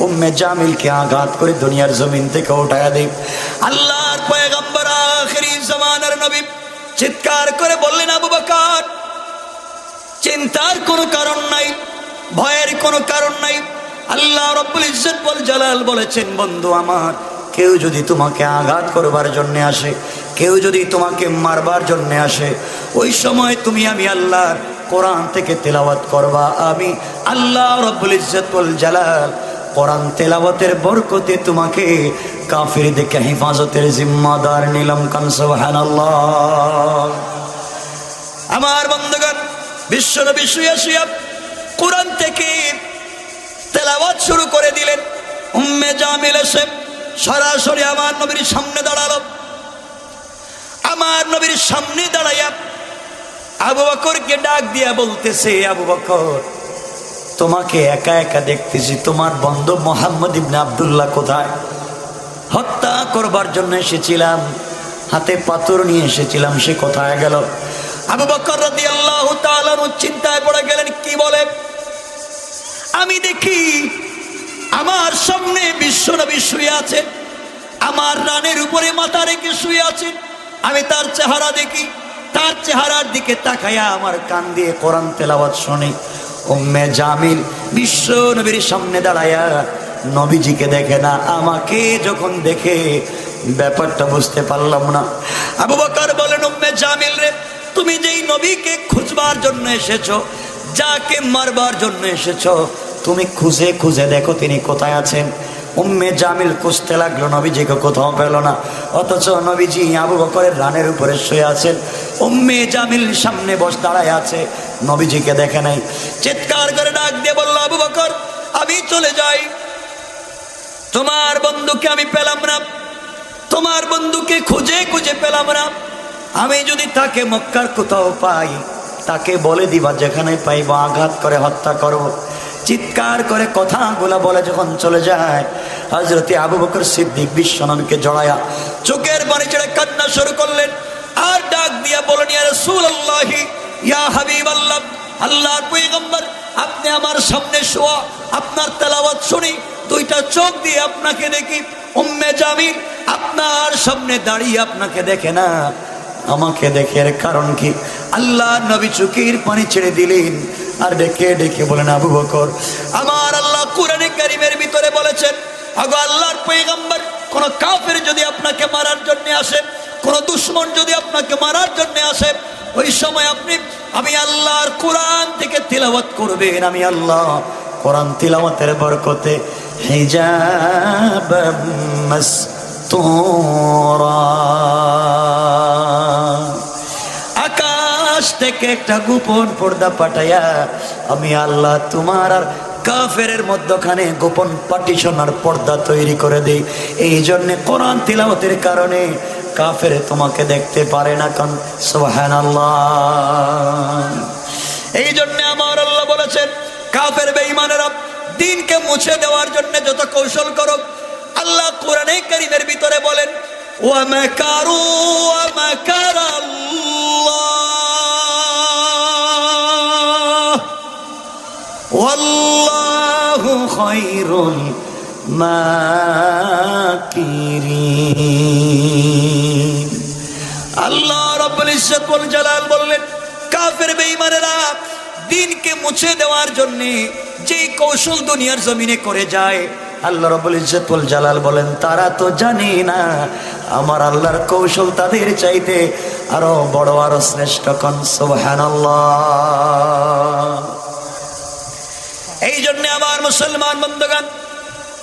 উম্মে জামিলকে আঘাত করে দুনিয়ার জমিন থেকে উঠায়া দেব। আল্লাহর পয়গম্বর আখিরি জামানার নবী চিৎকার করে বললেন, আবু বকর চিন্তার কোনো কারণ নাই, ভয়ের কোনো কারণ নাই। আল্লাহ রাব্বুল ইজ্জত ওয়াল জালাল বলেছেন, বন্ধু আমার, কেউ যদি তোমাকে আঘাত করবার জন্য আসে, কেউ যদি তোমাকে মারবার জন্য আসে, ওই সময় তুমি আমি আল্লাহর কোরআন থেকে তেলাওয়াত করবা। আমি আল্লাহ রাব্বুল ইজ্জত ওয়াল জালাল কোরআন তেলাওয়াতের বরকতে তোমাকে কাফির থেকে হেফাজতের জিম্মাদার নিলাম। কান সুবহানাল্লাহ। আমার বন্ধুগণ, বিশ্বনবী শুয়ে শুয়ে কোরআন থেকে তেলাওয়াত শুরু করে দিলেন। উম্মে জামিল এসে সরাসরি আমার নবীর সামনে দাঁড়ালো। আমার নবীর সামনে দাঁড়াইয়া আবু বকরকে ডাক দিয়া বলতেছে, আবু বকর তোমাকে একা একা দেখতেছি, তোমার বন্ধু মুহাম্মদ ইবনে আব্দুল্লাহ কোথায়? হত্যা করবার জন্য এসেছিলাম, হাতে পাথর নিয়ে এসেছিলাম, সে কোথায় গেল? আবু বকর রাদিয়াল্লাহু তাআলা চিন্তায় পড়ে গেলেন, কি বলে? আমি দেখি আমার সামনে বিশ্বনবী শুয়ে আছেন, আমার রানের উপরে মাথা রেখে শুয়ে আছেন। আমি তার চেহারা দেখি, তার চেহারার দিকে তাকায়া আমার কান দিয়ে কোরআন তেলাওয়াত শুনি। উম্মে জামিল বিশ্ব নবীর সামনে দাঁড়ায়া নবীজিকে দেখে না, আমাকে যখন দেখে ব্যাপারটা বুঝতে পারলাম না। আবু বকর বলেন, উম্মে জামিল রে, তুমি যেই নবীকে খুঁজবার জন্য এসেছো, যাকে মারবার জন্য এসেছো, তুমি খুঁজে খুঁজে দেখো তিনি কোথায় আছেন। উম্মে জামিল খুঁজতে লাগলো, নবীজিকে কোথাও পেল না, অথচ নবীজি আবু বকরের রানের উপরে শুয়ে আছেন। উম্মে জামিল সামনে বসে দাঁড়ায় আছে, নবীজিকে দেখে নাই। চিৎকার করে ডাক দিয়ে বলল, আবু বকর আমি চলে যাই, তোমার বন্ধুকে আমি পেলাম না, তোমার বন্ধুকে খুঁজে খুঁজে পেলাম না। আমি যদি তাকে মক্কার কোথাও পাই, তাকে বলে দিবা যেখানে পাইবা আঘাত করে হত্যা করব। চিৎকার করে কথাগুলা বলে যখন চলে যায়, হযরতে আবু বকর সিদ্দিক বিশ্বনবীকে জড়ায়া চোখের পানি ছেড়ে কান্না শুরু করলেন। আর ডাক দিয়া বলেন, ইয়া রাসূলুল্লাহ, ইয়া হাবিবাল্লাহ, আল্লাহর পয়গম্বর, আপনি আমার সামনে শোয়া, আপনার তেলাওয়াত শুনি, দুইটা চোখ দিয়ে আপনাকে দেখি। উম্মে জামিল আপনার সামনে দাঁড়িয়ে আপনাকে দেখে না, আমাকে দেখে। এর কারণ কি? আল্লাহ নবী চোখের পানি ছেড়ে দিলেন আর ডেকে ডেকে বলেন, আবু বকর, আমার আল্লাহ কোরআনে কারীমের ভিতরে বলেছেন, আগো আল্লাহর পয়গম্বর, কোন কাফের যদি আপনাকে মারার জন্য আসে, কোন দুশমন যদি আপনাকে মারার জন্য আসে, ওই সময় আমি আল্লাহর কোরআন থেকে তিলাওয়াত করবেন। আমি আল্লাহ কোরআন তিলাওয়াতের বরকতে হিজাব মাসতুরা, আকাশ থেকে একটা গোপন পর্দা পাঠাইয়া আমি আল্লাহ তোমার আর কাফেরের মধ্যখানে গোপন পার্টিশন আর পর্দা তৈরি করে দেই। এই জন্য কোরআন তিলাওয়াতের কারণে কাফের তোমাকে দেখতে পারে না। কারণ সুবহানাল্লাহ। এই জন্য আমার আল্লাহ বলেছেন, কাফের বেঈমানেরা দ্বীনকে মুছে দেওয়ার জন্য যত কৌশল করো, আল্লাহ কোরআনে কারীমের ভিতরে বলেন, ওয়া মাকারু ওয়া মাকারাল্লাহ ওয়াল্লাহু খায়রুল মাকিরিন। আল্লাহ রাব্বুল ইজ্জত ওয়াল জালাল বললেন, কাফের বেঈমানেরা দ্বীনকে মুছে দেওয়ার জন্য যে কৌশল দুনিয়ার জমিনে করে যায়, আল্লাহ রাব্বুল ইজ্জত ওয়াল জালাল বলেন, তারা তো জানে না আমার আল্লাহর কৌশল তাদের চাইতে আরো বড়, আরো শ্রেষ্ঠ। কোন সুবহানাল্লাহ। এই জন্য আমার মুসলমান বন্ধুগণ,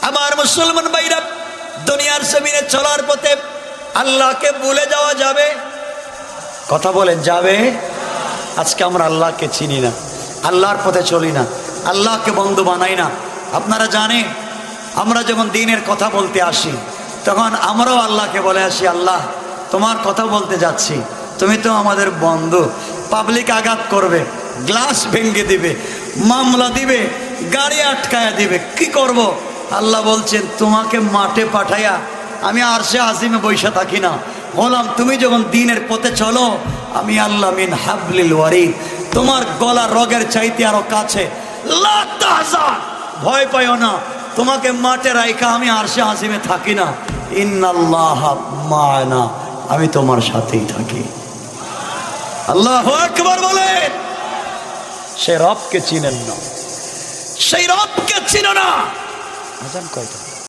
আমার মুসলমান ভাইরা, দুনিয়ার জমিনে চলার পথে আল্লাহকে ভুলে যাওয়া যাবে? কথা বলেন, যাবে? আজকে আমরা আল্লাহকে চিনি না, আল্লাহর পথে চলি না, আল্লাহকে বন্ধু বানাই না। আপনারা জানেন, আমরা যখন দিনের কথা বলতে আসি তখন আমরাও আল্লাহকে বলে আসি, আল্লাহ তোমার কথা বলতে যাচ্ছি, তুমি তো আমাদের বন্ধু। পাবলিক আঘাত করবে, গ্লাস ভেঙে দিবে, মামলা দিবে, গাড়ি আটকায়া দিবে, কি করব? আল্লাহ বলছেন, তোমাকে মাঠে পাঠাইয়া আমি আরশে আজিমে বৈশা থাকি না। বললাম, তুমি যখন দিনের পথে চলো, আমি আল্লাহ মিন হাবলিল ওয়ারিদ, তোমার গলা রগের চাইতে আরো কাছে। লা তাহজান, ভয় পাইও না, তোমাকে মাঠে রাইখা আমি আরশে আজিমে থাকি না। ইন্নাল্লাহ মা'না, আমি তোমার সাথেই থাকি। আল্লাহু আকবার বলেন। সে রবকে চিনেন না, সেই রবকে চিনো না। আজান কয়টা?